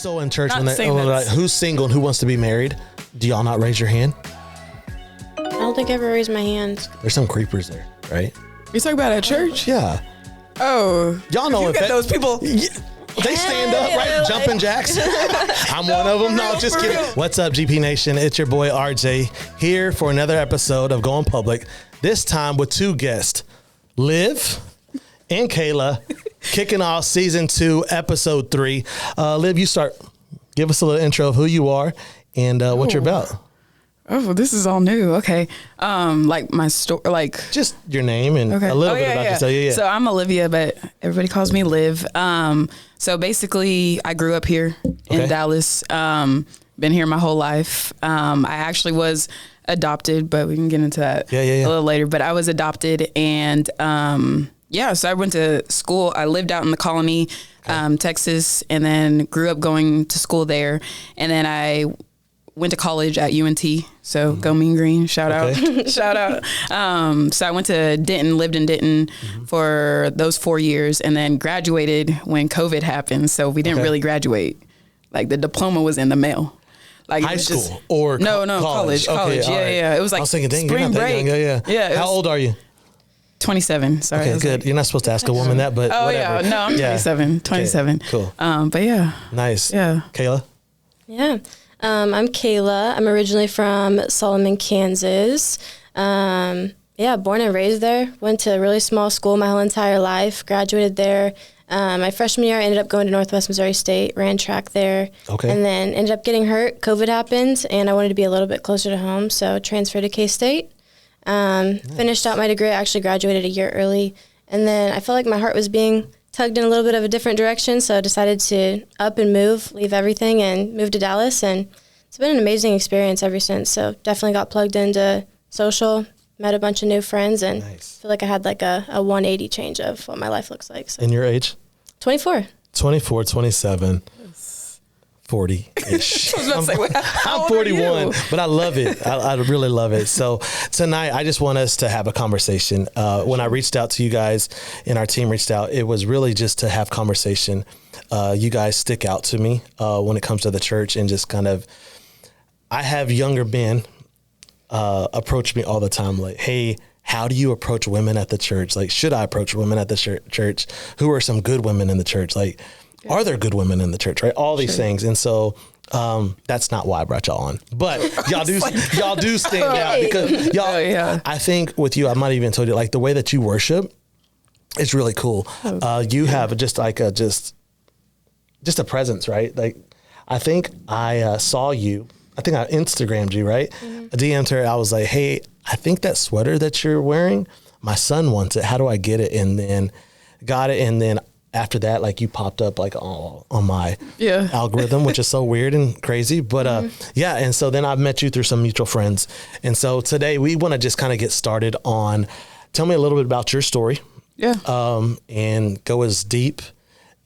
So in church, Not when they saying like, that's- who's single and who wants to be married, do y'all not raise your hand? I don't think I ever raised my hand. There's some creepers there, right? You talking about at church? Yeah. Oh, Y'all know you if get that- those people. Yeah. They stand up, right? Jumping jacks. I'm one of them. No, just for kidding. real. What's up, GP Nation? It's your boy RJ here for another episode of Going Public. This time with two guests, Liv and Kayla, kicking off season 2, episode 3. Liv, you start. Give us a little intro of who you are and what you're about. Oh, this is all new. Okay. Like my story, like. Just your name and Okay. a little bit about yourself. Yeah. So I'm Olivia, but everybody calls me Liv. So basically, I grew up here in Dallas. Been here my whole life. I actually was adopted, but we can get into that a little later. But I was adopted, and so I went to school. I lived out in the colony, Texas, and then grew up going to school there. And then I went to college at UNT, so go Mean Green, shout out. So I went to Denton, lived in Denton for those 4 years, and then graduated when COVID happened. So we didn't really graduate. Like the diploma was in the mail. Like High school or college. Okay, Yeah. It was like I was thinking, dang, spring you're not break. that young. Yeah. How old are you? 27. Sorry. Okay, good. Like, You're not supposed to ask a woman that, but whatever. yeah. No, I'm 27. 27. Okay, cool. But yeah. Nice. Yeah. Kayla? Yeah. I'm Kayla. I'm originally from Solomon, Kansas. Born and raised there. Went to a really small school my whole entire life. Graduated there. My freshman year, I ended up going to Northwest Missouri State, ran track there. Okay. And then ended up getting hurt. COVID happened, and I wanted to be a little bit closer to home, so transferred to K-State. Finished out my degree. I actually graduated a year early. And then I felt like my heart was being tugged in a little bit of a different direction, so I decided to up and move, leave everything, and move to Dallas. And it's been an amazing experience ever since. So definitely got plugged into social, met a bunch of new friends, and feel like I had like a 180 change of what my life looks like. So. And your age? 24. 24, 27, 40-ish. I was about to say, how I'm old are 41, you? but I love it. I really love it. So tonight, I just want us to have a conversation. When I reached out to you guys and our team reached out, it was really just to have conversation. You guys stick out to me when it comes to the church, and just kind of, I have younger men approach me all the time like, hey, how do you approach women at the church? Like, should I approach women at the church? Who are some good women in the church? Like, are there good women in the church, right? All these things. And so that's not why I brought y'all on. But y'all do stand out because y'all, I think with you, I might even told you, like, the way that you worship is really cool. You have just like just a presence, right? Like, I think I saw you. I think I Instagrammed you, right? I DM'd her. I was like, hey, I think that sweater that you're wearing, my son wants it. How do I get it? And then got it. And then after that, like, you popped up like on my algorithm, which is so weird and crazy. But and so then I've met you through some mutual friends. And so today we want to just kind of get started on, tell me a little bit about your story. Yeah. And go as deep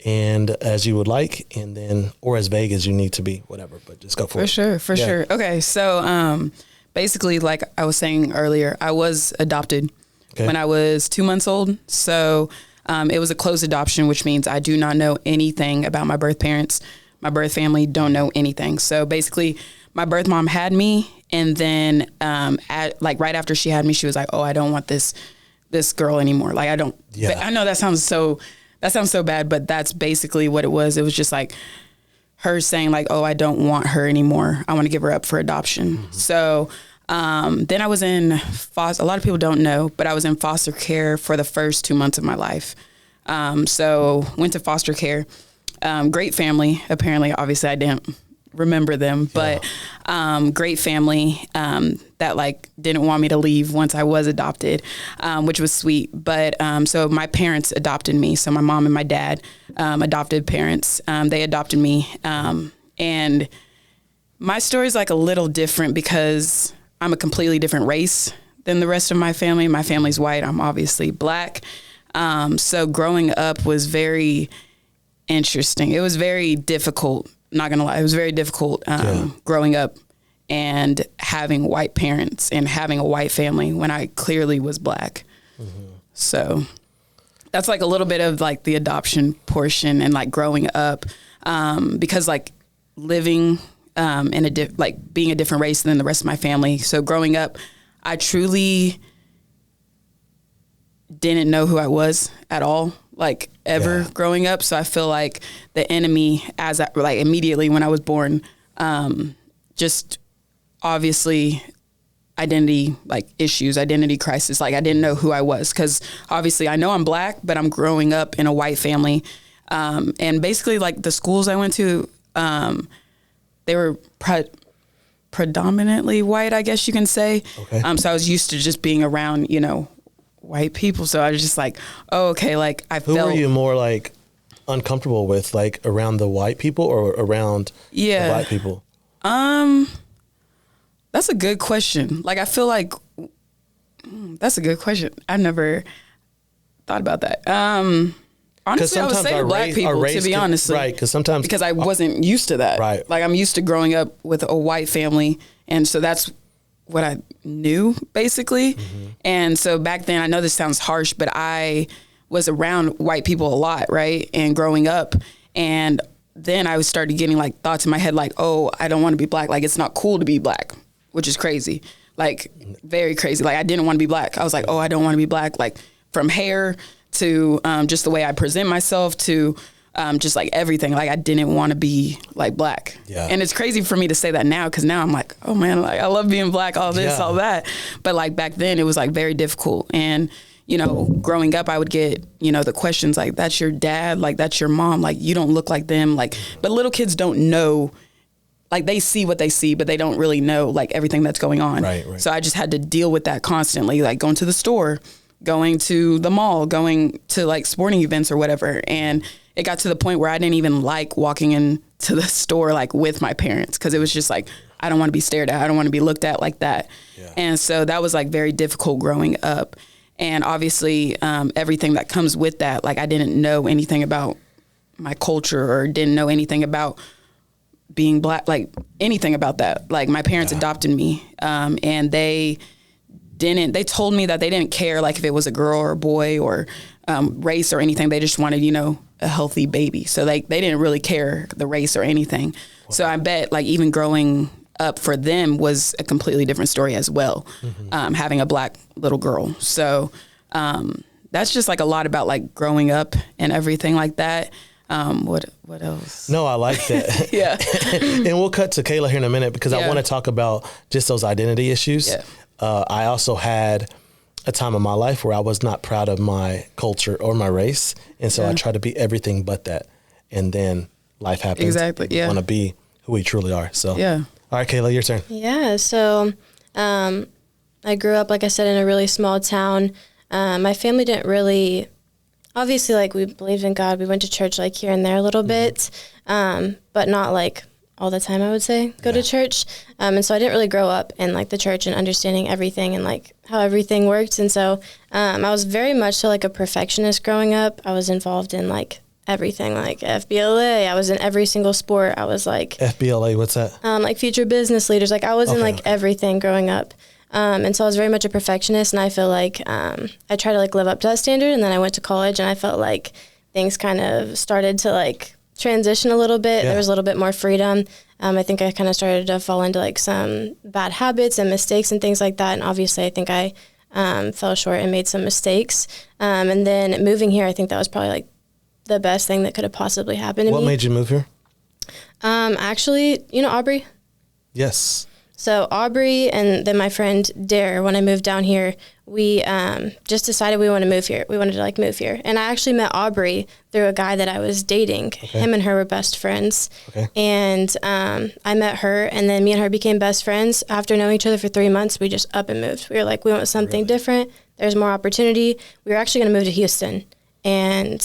and as you would like, and then, or as vague as you need to be, whatever, but just go for it. For sure. Okay. So, basically, like I was saying earlier, I was adopted when I was 2 months old. So, it was a closed adoption, which means I do not know anything about my birth parents. My birth family don't know anything. So basically, my birth mom had me, and then right after she had me, she was like, "Oh, I don't want this girl anymore." Like, I don't. Yeah. I know that sounds so bad, but that's basically what it was. It was just like her saying like, "Oh, I don't want her anymore. I want to give her up for adoption." Mm-hmm. So. Then I was in foster. A lot of people don't know, but I was in foster care for the first 2 months of my life. So went to foster care. Great family. Apparently, obviously, I didn't remember them, but great family that like didn't want me to leave once I was adopted, which was sweet. But so my parents adopted me. So my mom and my dad, adopted parents. They adopted me, and my story is like a little different because I'm a completely different race than the rest of my family. My family's white. I'm obviously black. So growing up was very interesting. It was very difficult. Not gonna lie. It was very difficult growing up and having white parents and having a white family when I clearly was black. Mm-hmm. So that's like a little bit of like the adoption portion and like growing up. Because like living in being a different race than the rest of my family. So growing up, I truly didn't know who I was at all, like ever growing up. So I feel like the enemy, immediately when I was born, just obviously identity issues, identity crisis. Like I didn't know who I was, because obviously I know I'm Black, but I'm growing up in a white family. And basically the schools I went to, they were predominantly white, I guess you can say. Okay. So I was used to just being around, white people. So I was just like, oh, okay. Who were you more uncomfortable with, around the white people or around the Black people? That's a good question. I feel like that's a good question. I never thought about that. Honestly, I would say the Black people, to be honest. Right, because I wasn't used to that. Right. I'm used to growing up with a white family, and so that's what I knew, basically. Mm-hmm. And so back then, I know this sounds harsh, but I was around white people a lot, right? And growing up, and then I started getting thoughts in my head oh, I don't want to be Black. It's not cool to be Black, which is crazy. Very crazy. I didn't want to be Black. I was oh, I don't want to be Black. From hair to just the way I present myself to just everything. I didn't want to be Black. Yeah. And it's crazy for me to say that now, because now I'm oh man, I love being Black, all this, all that. But back then it was very difficult. And, growing up, I would get, the questions that's your dad, that's your mom, you don't look like them. But little kids don't know, they see what they see, but they don't really know everything that's going on. Right. So I just had to deal with that constantly, going to the store, going to the mall, going to sporting events or whatever. And it got to the point where I didn't even like walking into the store with my parents, because it was just I don't want to be stared at. I don't want to be looked at like that. Yeah. And so that was very difficult growing up. And obviously everything that comes with that, I didn't know anything about my culture or didn't know anything about being Black, anything about that. My parents adopted me, and they told me that they didn't care if it was a girl or a boy or race or anything. They just wanted, a healthy baby. So they didn't really care the race or anything. Wow. So I bet even growing up for them was a completely different story as well, having a Black little girl. So that's just a lot about growing up and everything like that. What else? No, I like that. Yeah. And we'll cut to Kayla here in a minute, because I want to talk about just those identity issues. Yeah. I also had a time in my life where I was not proud of my culture or my race. And so I tried to be everything but that. And then life happens. Exactly. Yeah. We want to be who we truly are. So, yeah. All right, Kayla, your turn. Yeah. So, I grew up, like I said, in a really small town. My family didn't really, obviously, we believed in God. We went to church here and there a little bit, but not all the time, I would say, go to church. And so I didn't really grow up in the church and understanding everything and how everything worked. And so I was very much so a perfectionist growing up. I was involved in everything, FBLA. I was in every single sport. I was FBLA, what's that? Future business leaders. I was in everything growing up. And so I was very much a perfectionist, and I feel I tried to live up to that standard. And then I went to college, and I felt things kind of started to transition a little bit. Yeah. There was a little bit more freedom. I think I kind of started to fall into some bad habits and mistakes and things like that. And obviously I think I fell short and made some mistakes. And then moving here, I think that was probably the best thing that could have possibly happened to me. What made you move here? Actually, Aubrey? Yes. So Aubrey and then my friend Dare, when I moved down here, we just decided we want to move here. We wanted to move here. And I actually met Aubrey through a guy that I was dating. Okay. Him and her were best friends. Okay. And I met her, and then me and her became best friends. After knowing each other for 3 months, we just up and moved. We were we want something different. There's more opportunity. We were actually going to move to Houston. And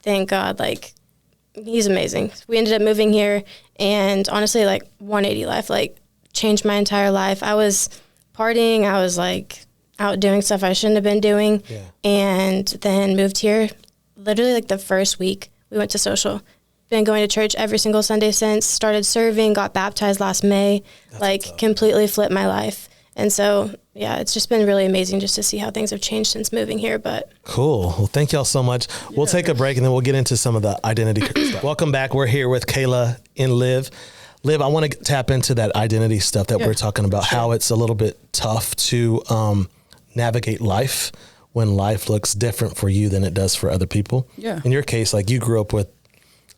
thank God, he's amazing. We ended up moving here, and honestly, 180 life, changed my entire life. I was partying. I was out doing stuff I shouldn't have been doing. Yeah. And then moved here. Literally the first week we went to social. Been going to church every single Sunday since. Started serving, got baptized last May. That's completely flipped my life. And so yeah, it's just been really amazing just to see how things have changed since moving here. But cool. Well, thank y'all so much. We'll take a break and then we'll get into some of the identity stuff. Welcome back. We're here with Kayla and Liv. Liv, I want to tap into that identity stuff that we're talking about, how it's a little bit tough to navigate life when life looks different for you than it does for other people. Yeah. In your case, like, you grew up with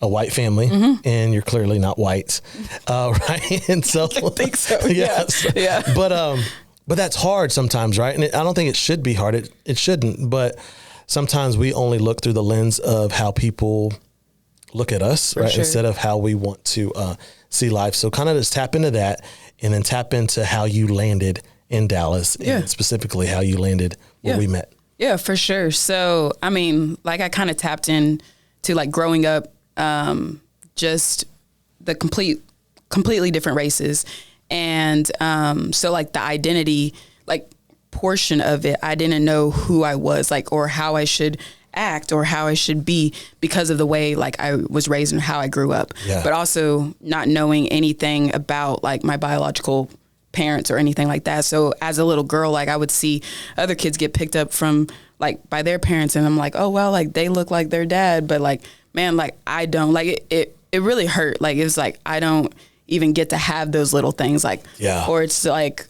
a white family and you're clearly not white. Right. And so I think so. yeah. Yeah. But that's hard sometimes, right? And I don't think it should be hard. It shouldn't. But sometimes we only look through the lens of how people look at us, right? Sure. Instead of how we want to see life. So kind of just tap into that, and then tap into how you landed in Dallas, and specifically how you landed where we met. Yeah, for sure. So, I mean, like, I kind of tapped in to, like, growing up, just the completely different races. And so, like, the identity, like, portion of it, I didn't know who I was, like, or how I should act or how I should be because of the way, like, I was raised and how I grew up. Yeah. But also not knowing anything about, like, my biological parents or anything like that. So as a little girl, like, I would see other kids get picked up from, like, by their parents, and I'm like, oh, well, like, they look like their dad, but, like, man, like, I don't. Like, it really hurt. Like, it was like, I don't even get to have those little things, like, or it's like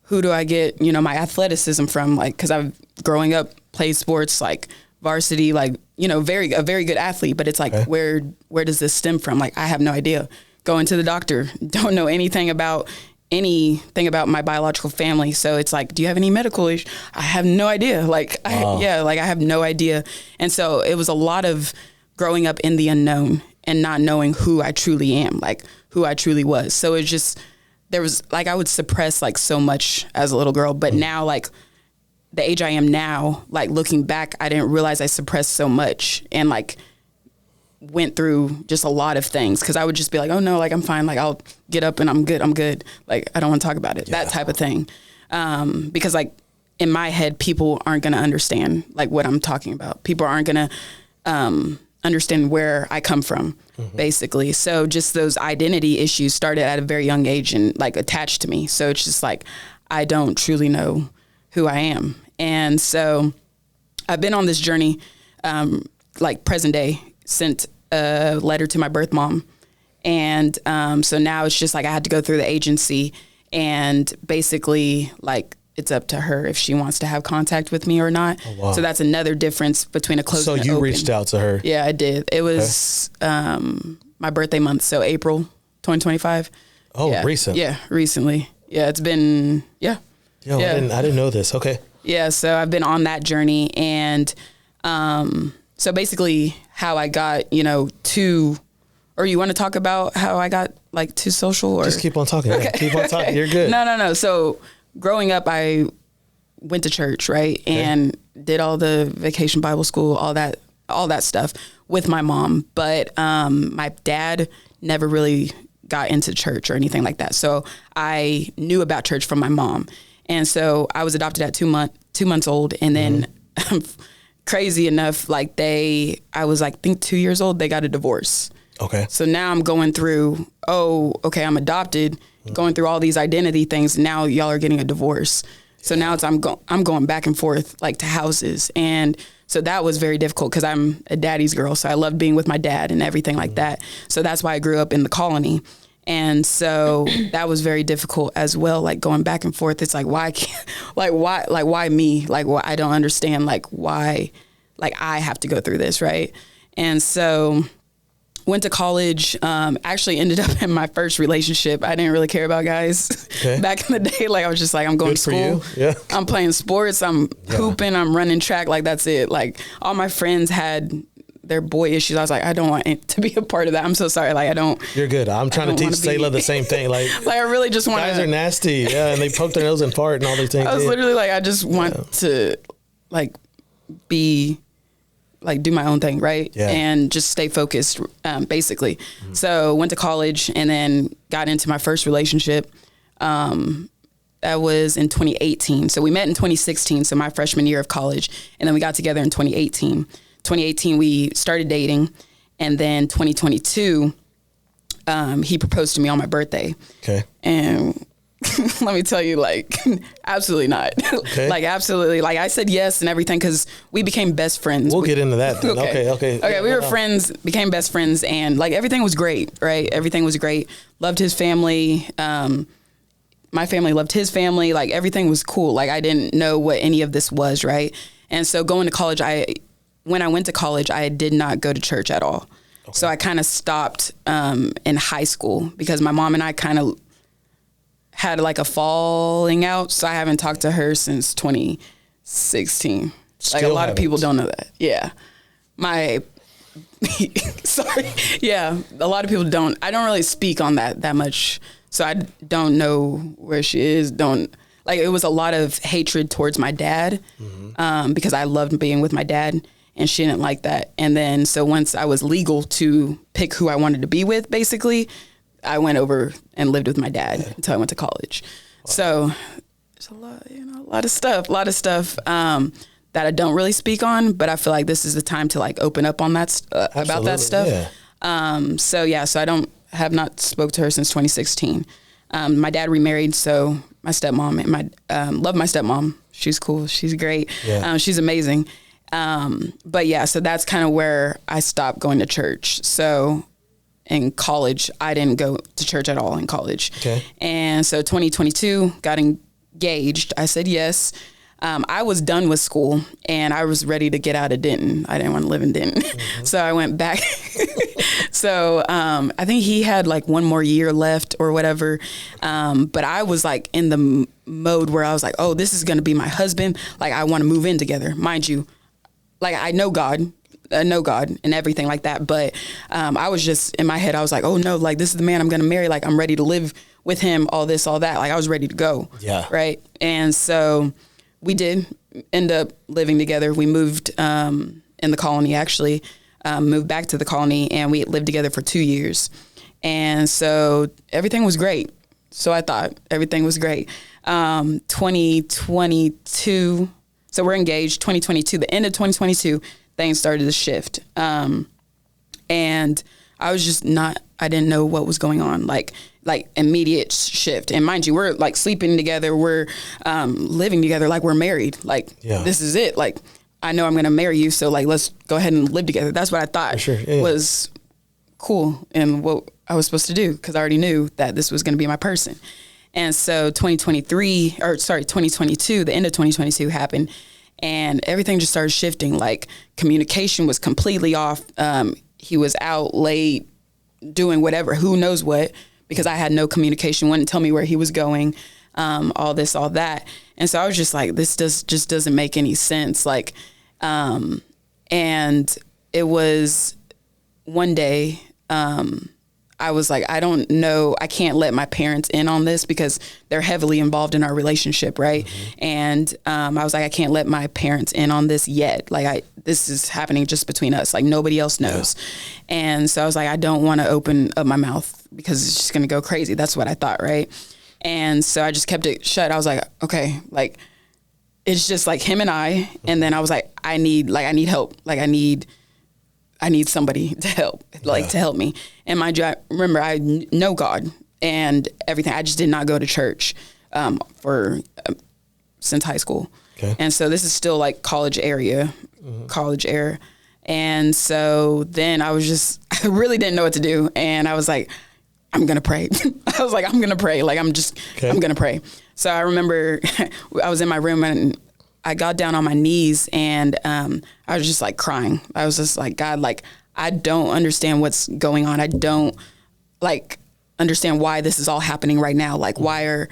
who do I get, you know, my athleticism from? Like, because I've growing up played sports, like varsity, like, you know, a very good athlete, but it's like, where does this stem from? Like, I have no idea. Going to the doctor, don't know anything about my biological family. So it's like, do you have any medical issues? I have no idea. Like, I have no idea. And so it was a lot of growing up in the unknown and not knowing who I truly am, like, who I truly was. So it's just, there was, like, I would suppress, like, so much as a little girl, but now, like, the age I am now, like, looking back, I didn't realize I suppressed so much, and, like, went through just a lot of things, because I would just be like, oh no, like, I'm fine, like, I'll get up and I'm good, like, I don't want to talk about it, that type of thing. Because, like, in my head, people aren't going to understand, like, what I'm talking about. People aren't going to understand where I come from, basically. So just those identity issues started at a very young age and, like, attached to me. So it's just like, I don't truly know who I am. And so I've been on this journey, like, present day, sent a letter to my birth mom. And so now it's just like, I had to go through the agency, and basically, like, it's up to her if she wants to have contact with me or not. Oh, wow. So that's another difference between a closed and an open. So you reached out to her? Yeah, I did. It was my birthday month, so April 2025. Oh, yeah. recent. Yeah, recently. Yeah, it's been, Yo, yeah. I didn't know this. Okay. Yeah, so I've been on that journey, and so basically how I got, you know, or you want to talk about how I got, like, to social? Or just keep on talking. Okay. Yeah, keep on talking. You're good. No. So growing up, I went to church, right? Okay. And did all the vacation Bible school, all that stuff with my mom. But my dad never really got into church or anything like that. So I knew about church from my mom. And so I was adopted at 2 months old. And then crazy enough, like, I was, like, I think 2 years old, they got a divorce. Okay. So now I'm going through, I'm adopted, going through all these identity things. Now y'all are getting a divorce. So now I'm going back and forth, like, to houses. And so that was very difficult, because I'm a daddy's girl. So I loved being with my dad and everything like that. So that's why I grew up in the colony. And so that was very difficult as well, like, going back and forth. It's like, why me? Like, why? I don't understand, like, why, like, I have to go through this, right? And so went to college, actually ended up in my first relationship. I didn't really care about guys back in the day. Like, I was just like, I'm going to school. Yeah. I'm playing sports. I'm hooping. I'm running track. Like, that's it. Like, all my friends had their boy issues. I was like, I don't want it to be a part of that. I'm so sorry. Like, I don't. You're good. I'm trying to teach Sayla the same thing. Like, I really just want guys are nasty. Yeah. And they poke their nose and fart and all these things. I was literally like, I just want to, like, be, like, do my own thing, right? Yeah. And just stay focused, basically. Mm-hmm. So went to college and then got into my first relationship. That was in 2018. So we met in 2016, so my freshman year of college, and then we got together in 2018. 2018, we started dating, and then 2022, he proposed to me on my birthday. Okay. And let me tell you, like, absolutely not. Okay. Like, absolutely. Like, I said yes and everything because we became best friends. We'll get into that then. Okay. Okay, we were friends, became best friends, and, like, everything was great, right? Everything was great. Loved his family. My family loved his family. Like, everything was cool. Like, I didn't know what any of this was, right? And so going to college, when I went to college, I did not go to church at all. Okay. So I kind of stopped in high school because my mom and I kind of had like a falling out. So I haven't talked to her since 2016. Like a lot of people don't know that. Yeah. Sorry. Yeah. A lot of people don't. I don't really speak on that much. So I don't know where she is. Like, it was a lot of hatred towards my dad because I loved being with my dad and she didn't like that. And then, so once I was legal to pick who I wanted to be with, basically, I went over and lived with my dad until I went to college. Wow. So there's a lot of stuff that I don't really speak on, but I feel like this is the time to like open up on that about that stuff. Yeah. So I have not spoke to her since 2016. My dad remarried, so my stepmom and love my stepmom. She's cool. She's great. Yeah. She's amazing. But yeah, so that's kind of where I stopped going to church. So in college, I didn't go to church at all in college. Okay. And so 2022, got engaged. I said yes. I was done with school and I was ready to get out of Denton. I didn't want to live in Denton. Mm-hmm. So I went back. So I think he had like one more year left or whatever. But I was like in the mode where I was like, oh, this is going to be my husband. Like, I want to move in together. Mind you, like, I know God and everything like that. But I was just in my head, I was like, oh no, like, this is the man I'm going to marry. Like, I'm ready to live with him, all this, all that. Like, I was ready to go. Yeah. Right. And so we did end up living together. We moved in the colony, actually, moved back to the colony, and we lived together for 2 years. And so everything was great. So I thought everything was great. 2022, so we're engaged, 2022, the end of 2022, things started to shift. And I was just I didn't know what was going on. Like immediate shift. And mind you, we're like sleeping together. We're living together like we're married. Like, This is it. Like, I know I'm going to marry you. So like, let's go ahead and live together. That's what I thought was cool and what I was supposed to do. Cause I already knew that this was going to be my person. And so 2022, the end of 2022 happened and everything just started shifting. Like, communication was completely off. He was out late doing whatever, who knows what, because I had no communication, wouldn't tell me where he was going, all this, all that. And so I was just like, this just doesn't make any sense. Like, and it was one day, I was like, I don't know, I can't let my parents in on this because they're heavily involved in our relationship, right? Mm-hmm. And I was like, I can't let my parents in on this yet. Like, this is happening just between us. Like, nobody else knows. Yeah. And so I was like, I don't want to open up my mouth because it's just going to go crazy. That's what I thought, right? And so I just kept it shut. I was like, okay, like, it's just like him and I. And then I was like, I need help. Like, I need somebody to help, to help me. And mind you, I remember I know God and everything. I just did not go to church since high school. Okay. And so this is still like college era. And so then I really didn't know what to do. And I was like, I'm going to pray. I was like, I'm going to pray. Like, I'm going to pray. So I remember I was in my room and I got down on my knees and I was just like crying. I was just like, God, like, I don't understand what's going on. I don't like understand why this is all happening right now. Like, why are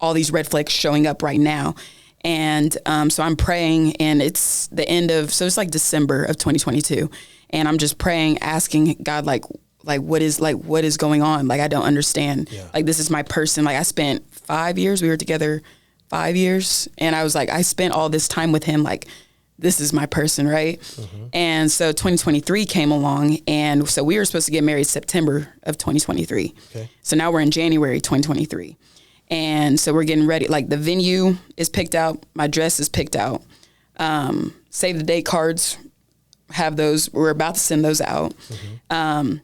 all these red flags showing up right now? And so I'm praying and it's the end of, so it's like December of 2022. And I'm just praying, asking God, like what is going on? Like, I don't understand. Yeah. Like, this is my person. Like, I spent 5 years, we were together 5 years. And I was like, I spent all this time with him. Like, this is my person, right? Mm-hmm. And so 2023 came along. And so we were supposed to get married September of 2023. Okay. So now we're in January 2023. And so we're getting ready. Like, the venue is picked out. My dress is picked out. Save the date cards, have those. We're about to send those out. Mm-hmm.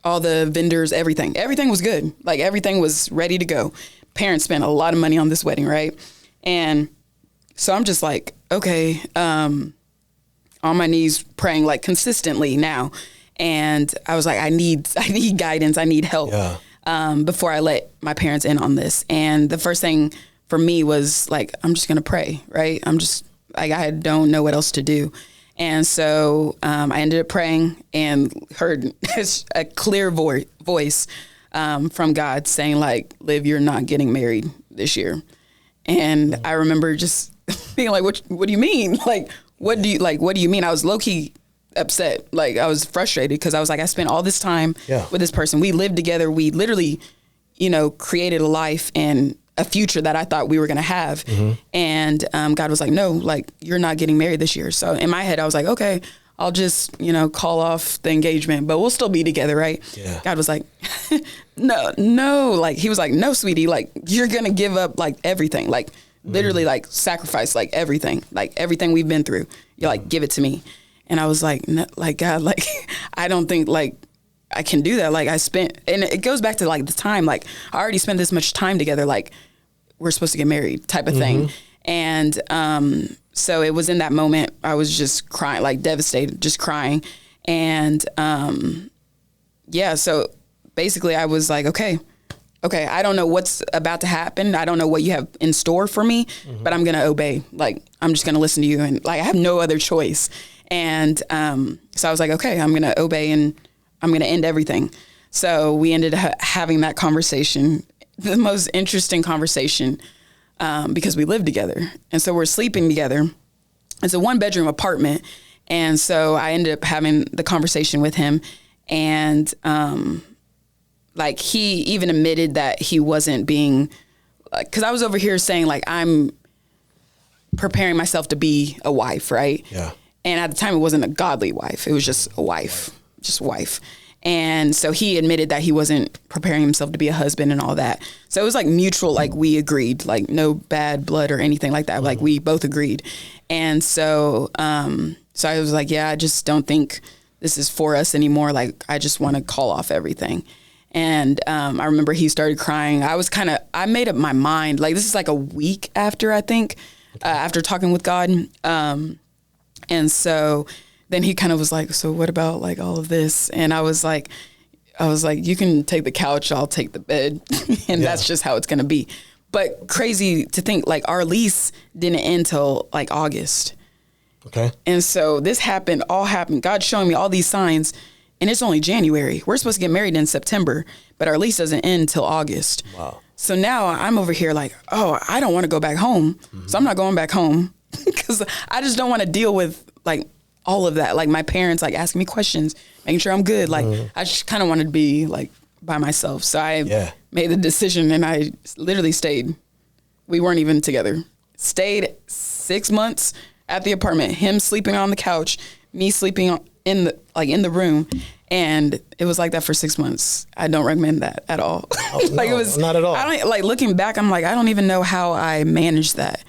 All the vendors, everything was good. Like, everything was ready to go. parents spent a lot of money on this wedding, right? And so I'm just like, okay, on my knees praying like consistently now. And I was like, I need guidance. I need help before I let my parents in on this. And the first thing for me was like, I'm just going to pray, right? I'm just like, I don't know what else to do. And so I ended up praying and heard a clear voice from God saying like, Liv, you're not getting married this year. And I remember just being like, what do you mean? Like, what do you mean? I was low key upset. Like I was frustrated because I was like, I spent all this time with this person. We lived together. We literally, created a life and a future that I thought we were going to have. Mm-hmm. And God was like, no, like you're not getting married this year. So in my head, I was like, okay, I'll just, call off the engagement, but we'll still be together. Right. Yeah. God was like, no. Like, he was like, no, sweetie, like you're going to give up like everything, like literally like sacrifice, like everything we've been through. You're like, give it to me. And I was like, no, like, God, like, I don't think like I can do that. Like I spent, and it goes back to like the time, like I already spent this much time together. Like we're supposed to get married type of thing. And, so it was in that moment, I was just crying, like devastated, just crying. And, so basically I was like, okay, I don't know what's about to happen. I don't know what you have in store for me, but I'm going to obey. Like, I'm just going to listen to you. And like, I have no other choice. And, so I was like, okay, I'm going to obey and I'm going to end everything. So we ended up having that conversation, the most interesting conversation, because we lived together. And so we're sleeping together. It's a 1-bedroom apartment. And so I ended up having the conversation with him. And like he even admitted that he wasn't being, like, because I was over here saying like, I'm preparing myself to be a wife, right? Yeah. And at the time it wasn't a godly wife. It was just a wife, just wife. And so he admitted that he wasn't preparing himself to be a husband and all that. So it was like mutual, like we agreed, like no bad blood or anything like that. Like we both agreed. And so, so I was like, yeah, I just don't think this is for us anymore. Like, I just want to call off everything. And I remember he started crying. I made up my mind. Like, this is like a week after, I think, after talking with God. And so then he kind of was like, so what about like all of this? And I was like, you can take the couch, I'll take the bed. And that's just how it's going to be. But crazy to think, like, our lease didn't end till like August. Okay. And so this all happened. God showing me all these signs, and it's only January. We're supposed to get married in September, but our lease doesn't end till August. Wow. So now I'm over here like, oh, I don't want to go back home. So I'm not going back home because I just don't want to deal with like all of that. Like my parents like asking me questions, making sure I'm good. Like I just kind of wanted to be like by myself. So I made the decision and I literally stayed. We weren't even together. Stayed 6 months at the apartment, him sleeping on the couch, me sleeping in the room. And it was like that for 6 months. I don't recommend that at all. Like it was not at all. I don't like looking back. I'm like, I don't even know how I managed that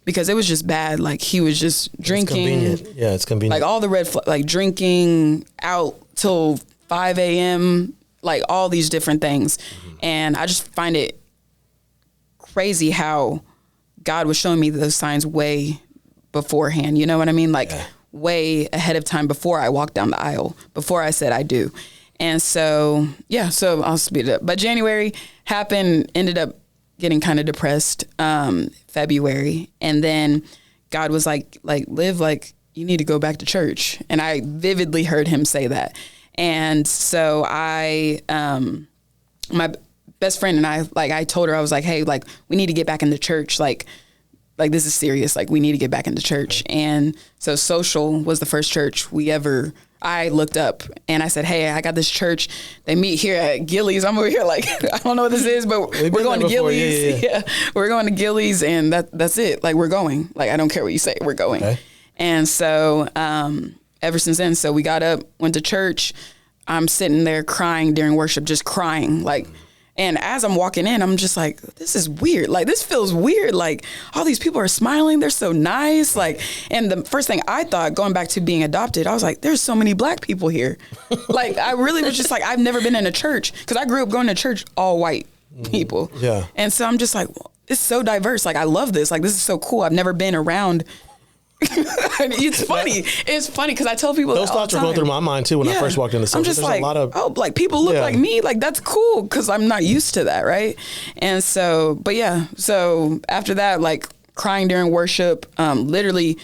because it was just bad. Like he was just drinking. It's convenient. Yeah, it's convenient. Like all the like drinking out till 5 a.m., like all these different things. And I just find it crazy how God was showing me those signs way beforehand. You know what I mean? Like way ahead of time before I walked down the aisle, before I said I do. And so, so I'll speed it up. But January happened, ended up getting kind of depressed, February. And then God was like, Liv, like you need to go back to church. And I vividly heard him say that. And so my best friend and I told her, I was like, hey, like we need to get back into church. Like this is serious. Like we need to get back into church. And so Social was the first church I looked up and I said, hey, I got this church. They meet here at Gillies. I'm over here like, I don't know what this is, but we're going to Gillies. Yeah. We're going to Gillies and that's it. Like we're going. Like, I don't care what you say, we're going. Okay. And so ever since then, so we got up, went to church. I'm sitting there crying during worship, just crying. Like, and as I'm walking in, I'm just like, this is weird. Like, this feels weird. Like, all these people are smiling. They're so nice. Like, and the first thing I thought, going back to being adopted, I was like, there's so many black people here. Like, I really was just like, I've never been in a church because I grew up going to church all white. people. Yeah. And so I'm just like, it's so diverse. Like, I love this. Like, this is so cool. I've never been around. It's funny. It's funny because I tell people those thoughts were going through my mind too when I first walked in the store. I'm just There's like, a lot of, oh, like people look like me. Like, that's cool because I'm not used to that, right? And so, but yeah. So after that, like crying during worship, literally,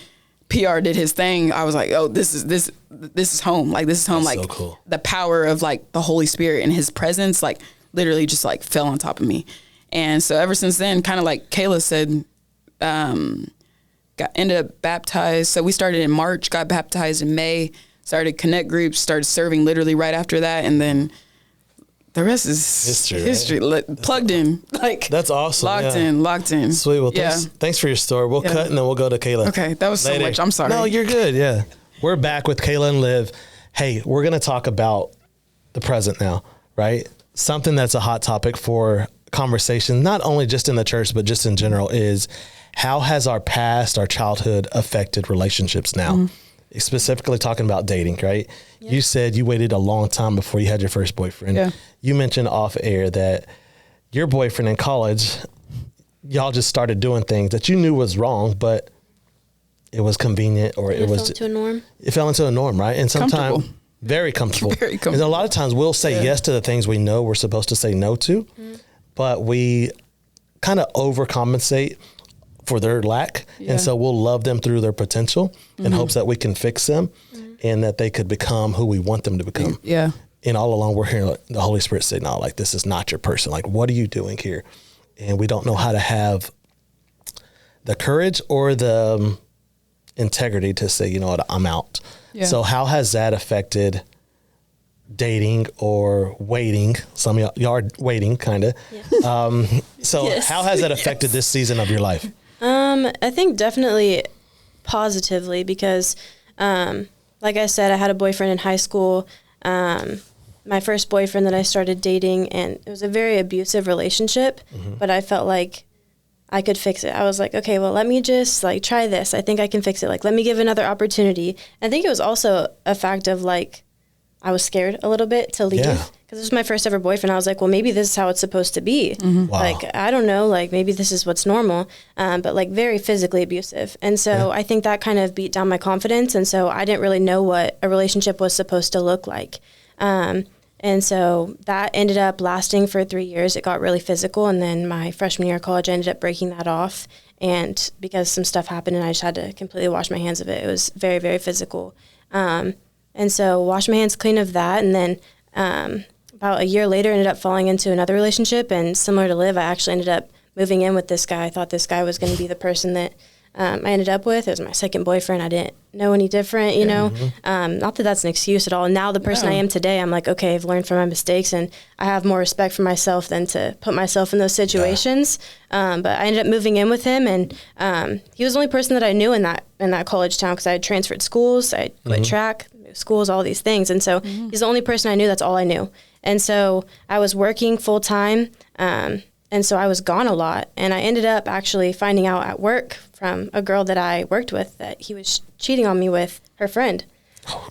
PR did his thing. I was like, oh, this is home. Like, this is home. That's like, so cool. The power of like the Holy Spirit and His presence, like literally just like fell on top of me. And so ever since then, kind of like Kayla said, ended up baptized. So we started in March, got baptized in May, started connect groups, started serving literally right after that. And then the rest is history. Right? Plugged in. Like, that's awesome. Locked in. Sweet. Well, thanks for your story. We'll cut and then we'll go to Kayla. Okay. That was later. So much. I'm sorry. No, you're good. Yeah. We're back with Kayla and Liv. Hey, we're going to talk about the present now, right? Something that's a hot topic for conversation, not only just in the church, but just in general, is how has our past, our childhood affected relationships now? Mm-hmm. Specifically talking about dating, right? Yeah. You said you waited a long time before you had your first boyfriend. Yeah. You mentioned off air that your boyfriend in college, y'all just started doing things that you knew was wrong, but it was convenient or it fell into a norm. It fell into a norm, right? And sometimes very comfortable. Very comfortable. And a lot of times we'll say yes to the things we know we're supposed to say no to, but we kind of overcompensate for their lack. Yeah. And so we'll love them through their potential in hopes that we can fix them and that they could become who we want them to become. Yeah. And all along we're hearing the Holy Spirit say, no, like, this is not your person. Like, what are you doing here? And we don't know how to have the courage or the integrity to say, you know what, I'm out. Yeah. So how has that affected dating or waiting? Some of y'all are waiting, kind of. Yeah. So how has that affected this season of your life? I think definitely positively because, like I said, I had a boyfriend in high school. My first boyfriend that I started dating, and it was a very abusive relationship, but I felt like I could fix it. I was like, okay, well, let me just like try this. I think I can fix it. Like, let me give another opportunity. I think it was also a fact of like, I was scared a little bit to leave because this was my first ever boyfriend. I was like, well, maybe this is how it's supposed to be. Wow. Like, I don't know, like maybe this is what's normal, but like very physically abusive. And so I think that kind of beat down my confidence. And so I didn't really know what a relationship was supposed to look like. And so that ended up lasting for 3 years. It got really physical. And then my freshman year of college, I ended up breaking that off. And because some stuff happened and I just had to completely wash my hands of it, it was very, very physical. And so washed my hands clean of that. And then about a year later, ended up falling into another relationship. And similar to Liv, I actually ended up moving in with this guy. I thought this guy was going to be the person that I ended up with. It was my second boyfriend. I didn't know any different, you know. Not that that's an excuse at all. Now the person I am today, I'm like, okay, I've learned from my mistakes and I have more respect for myself than to put myself in those situations. But I ended up moving in with him, and he was the only person that I knew in that college town because I had transferred schools, I quit track, schools, all these things. And so he's the only person I knew. That's all I knew. And so I was working full time. And so I was gone a lot. And I ended up actually finding out at work from a girl that I worked with that he was cheating on me with her friend.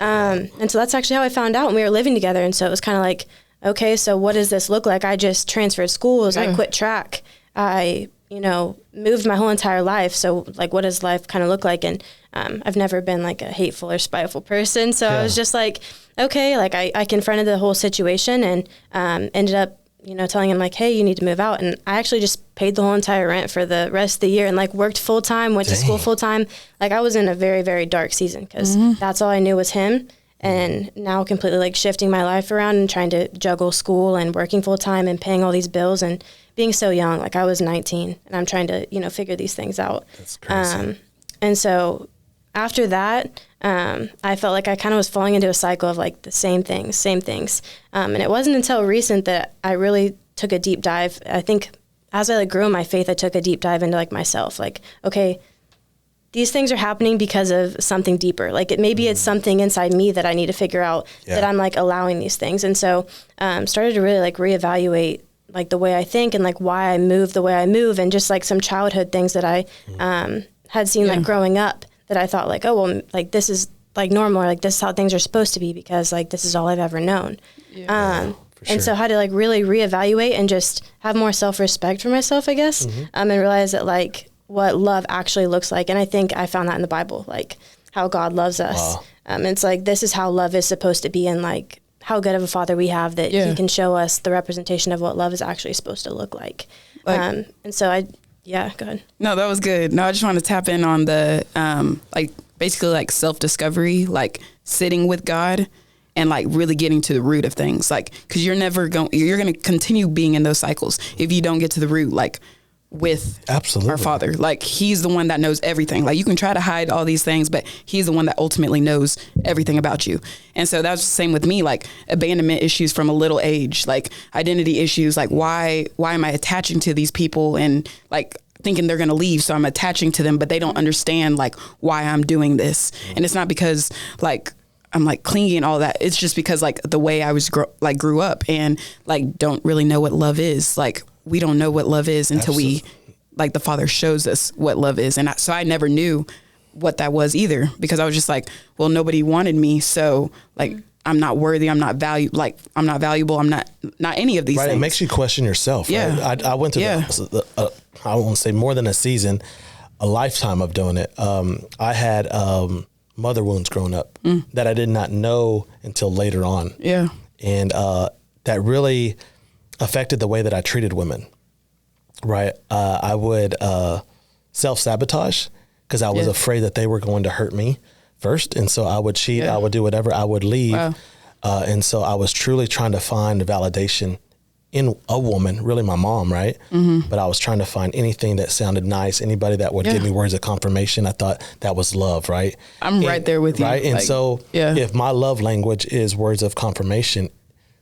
And so that's actually how I found out. And we were living together. And so it was kind of like, okay, so what does this look like? I just transferred schools. I quit track. I, moved my whole entire life. So like, what does life kind of look like? And I've never been like a hateful or spiteful person. So I was just like, okay, like I confronted the whole situation and ended up, telling him like, hey, you need to move out. And I actually just paid the whole entire rent for the rest of the year and like worked full time, went to school full time. Like I was in a very, very dark season because that's all I knew was him. And now completely like shifting my life around and trying to juggle school and working full time and paying all these bills and being so young. Like I was 19 and I'm trying to, figure these things out. That's crazy. And so after that, I felt like I kind of was falling into a cycle of like the same things. And it wasn't until recent that I really took a deep dive. I think as I like grew in my faith, I took a deep dive into like myself, like, okay, these things are happening because of something deeper. Like maybe it's something inside me that I need to figure out that I'm like allowing these things. And so, started to really like reevaluate like the way I think and like why I move the way I move and just like some childhood things that I, had seen like growing up that I thought like, oh, well, like this is like normal, or like this is how things are supposed to be because like this is all I've ever known. And so I had to like really reevaluate and just have more self-respect for myself, I guess, and realize that like what love actually looks like. And I think I found that in the Bible, like how God loves us. Wow. It's like, this is how love is supposed to be, and like how good of a father we have that he can show us the representation of what love is actually supposed to look like. And so go ahead. No, that was good. No, I just want to tap in on the, like basically like self-discovery, like sitting with God and like really getting to the root of things. Like, cause you're going to continue being in those cycles if you don't get to the root, like with our Father. Like, he's the one that knows everything. Like, you can try to hide all these things, but he's the one that ultimately knows everything about you. And so that was the same with me, like abandonment issues from a little age, like identity issues, like why am I attaching to these people and like thinking they're going to leave, so I'm attaching to them, but they don't understand like why I'm doing this. And it's not because like I'm like clingy and all that. It's just because like the way I was grew up and like don't really know what love is. Like, we don't know what love is until we, like, the Father shows us what love is. And so I never knew what that was either, because I was just like, well, nobody wanted me. So like, I'm not worthy. I'm not I'm not valuable. I'm not any of these things. It makes you question yourself. Yeah. Right? I went to I won't say more than a season, a lifetime of doing it. I had mother wounds growing up that I did not know until later on. Yeah. And that really affected the way that I treated women. Right. I would self-sabotage because I was afraid that they were going to hurt me first. And so I would cheat. I would do whatever. I would leave. Wow. And so I was truly trying to find validation in a woman, really my mom, right? But I was trying to find anything that sounded nice, anybody that would give me words of confirmation. I thought that was love, right? I'm right there with you. Right. And like, so if my love language is words of confirmation,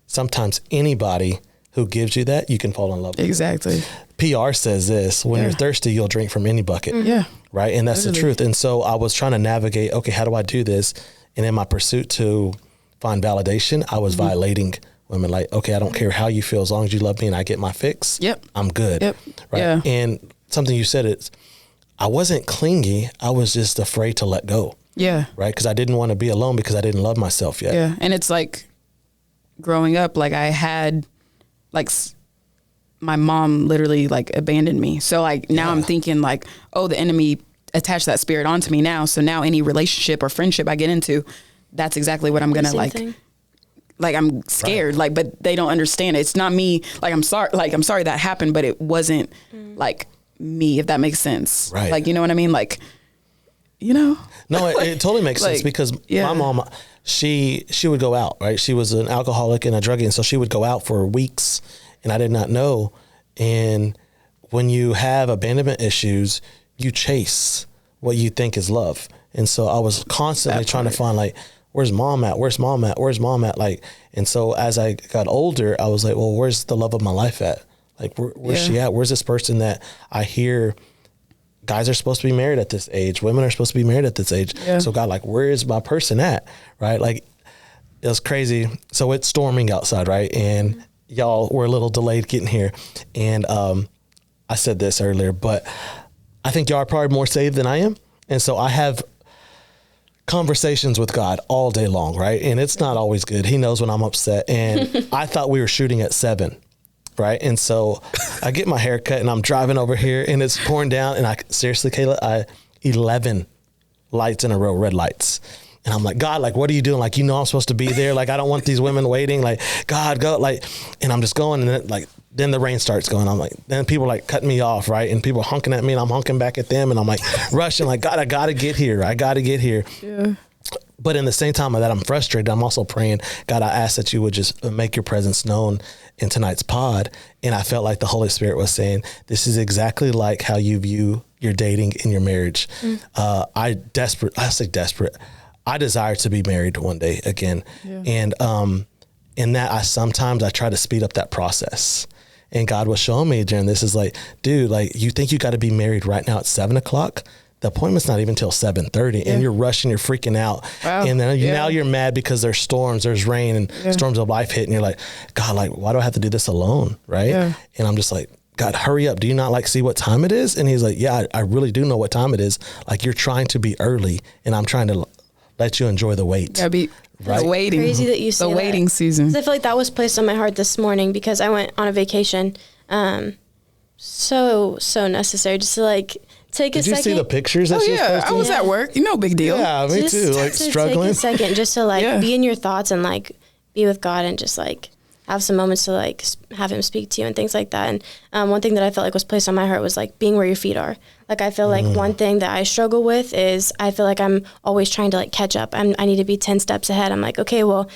sometimes anybody who gives you that, you can fall in love with. Exactly. PR says this, when you're thirsty, you'll drink from any bucket. Yeah. Right. And that's the truth. And so I was trying to navigate, okay, how do I do this? And in my pursuit to find validation, I was violating women. Like, okay, I don't care how you feel, as long as you love me and I get my fix, I'm good. Right. Yeah. And something you said is, I wasn't clingy. I was just afraid to let go. Yeah. Right. Because I didn't want to be alone because I didn't love myself yet. Yeah. And it's like growing up, like I had like my mom literally like abandoned me. So like now I'm thinking like, oh, the enemy attached that spirit onto me now. So now any relationship or friendship I get into, that's exactly what I'm going to like I'm scared, like, but they don't understand it. It's not me. Like, I'm sorry that happened, but it wasn't like me, if that makes sense. Right. Like, you know what I mean? Like, you know? No, it totally makes sense because my mom, she would go out, right? She was an alcoholic and a druggie. And so she would go out for weeks and I did not know. And when you have abandonment issues, you chase what you think is love. And so I was constantly trying to find like, where's mom at? Where's mom at? Where's mom at? Like, and so as I got older, I was like, well, where's the love of my life at? Like, where's she at? Where's this person that I hear guys are supposed to be married at this age? Women are supposed to be married at this age. Yeah. So God, like, where is my person at? Right. Like, it was crazy. So it's storming outside. Right. And y'all were a little delayed getting here. And I said this earlier, but I think y'all are probably more saved than I am. And so I have conversations with God all day long, right? And it's not always good. He knows when I'm upset. And I thought we were shooting at 7, right? And so I get my hair cut and I'm driving over here and it's pouring down. And seriously, Kayla, 11 lights in a row, red lights. And I'm like, God, like, what are you doing? Like, you know, I'm supposed to be there. Like, I don't want these women waiting. Like, God, go. Like, and I'm just going. And then the rain starts going. I'm like, then people are like cutting me off, right? And people are honking at me and I'm honking back at them. And I'm like rushing, like, God, I got to get here. I got to get here. Yeah. But in the same time that I'm frustrated, I'm also praying, God, I ask that you would just make your presence known in tonight's pod. And I felt like the Holy Spirit was saying, this is exactly like how you view your dating and your marriage. I desire to be married one day again. Yeah. And in that I try to speed up that process. And God was showing me during this is like, dude, like, you think you got to be married right now at 7:00? The appointment's not even till 7:30 and you're rushing, you're freaking out. Wow. And then now you're mad because there's storms, there's rain and storms of life hit. And you're like, God, like, why do I have to do this alone? Right. Yeah. And I'm just like, God, hurry up. Do you not like see what time it is? And he's like, yeah, I really do know what time it is. Like, you're trying to be early and I'm trying to let you enjoy the wait. Yeah, be Right. The waiting. Crazy that you say the waiting that. season. 'Cause I feel like that was placed on my heart this morning because I went on a vacation. So necessary just to like take a second. Did you see the pictures that she was posting? I was at work. No big deal. Yeah, me Just too. Like to struggling. Take a second just to like Yeah. be in your thoughts and like be with God and just like have some moments to like have him speak to you and things like that. And one thing that I felt like was placed on my heart was like being where your feet are. Like I feel like one thing that I struggle with is I feel like I'm always trying to like catch up. I need to be 10 steps ahead. I'm like, okay, well,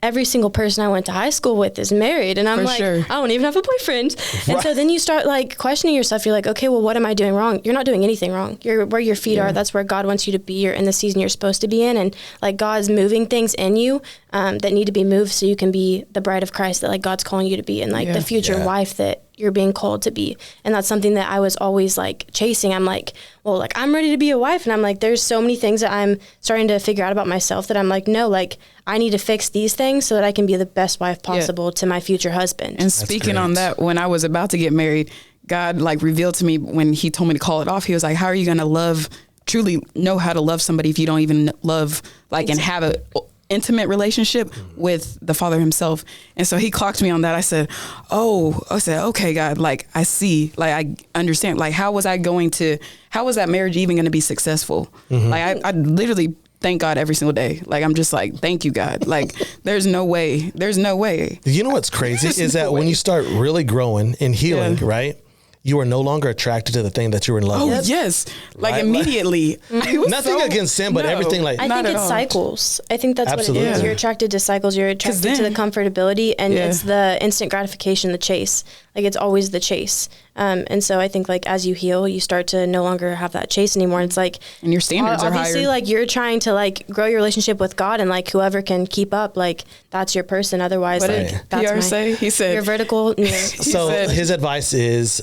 every single person I went to high school with is married. And I'm For like, sure. I don't even have a boyfriend. And so then you start like questioning yourself. You're like, okay, well, what am I doing wrong? You're not doing anything wrong. You're where your feet are. That's where God wants you to be. You're in the season you're supposed to be in. And like God's moving things in you that need to be moved so you can be the bride of Christ that like God's calling you to be and like the future wife that you're being called to be. And that's something that I was always like chasing. I'm like, well, like I'm ready to be a wife. And I'm like, there's so many things that I'm starting to figure out about myself that I'm like, no, like I need to fix these things so that I can be the best wife possible to my future husband. And speaking on that, when I was about to get married, God like revealed to me when he told me to call it off, he was like, how are you going to truly know how to love somebody if you don't even love like and have a intimate relationship with the Father himself? And so he clocked me on that. I said, okay, God, like I see, like I understand, like how was that marriage even going to be successful? Like I literally thank God every single day. Like I'm just like, thank you, God. Like there's no way. You know what's crazy is that when you start really growing and healing, right? You are no longer attracted to the thing that you were in love with. Yes. Like Right? immediately. Nothing against sin, but everything like I think it's cycles. I think that's Absolutely. what it is. You're attracted to cycles. You're attracted to the comfortability, and it's the instant gratification, the chase. Like it's always the chase. And so I think like as you heal, you start to no longer have that chase anymore. It's like, and your standards are higher. Obviously, like you're trying to like grow your relationship with God, and like whoever can keep up, like that's your person. Otherwise, What like did that's PR say? He said your vertical. So his advice is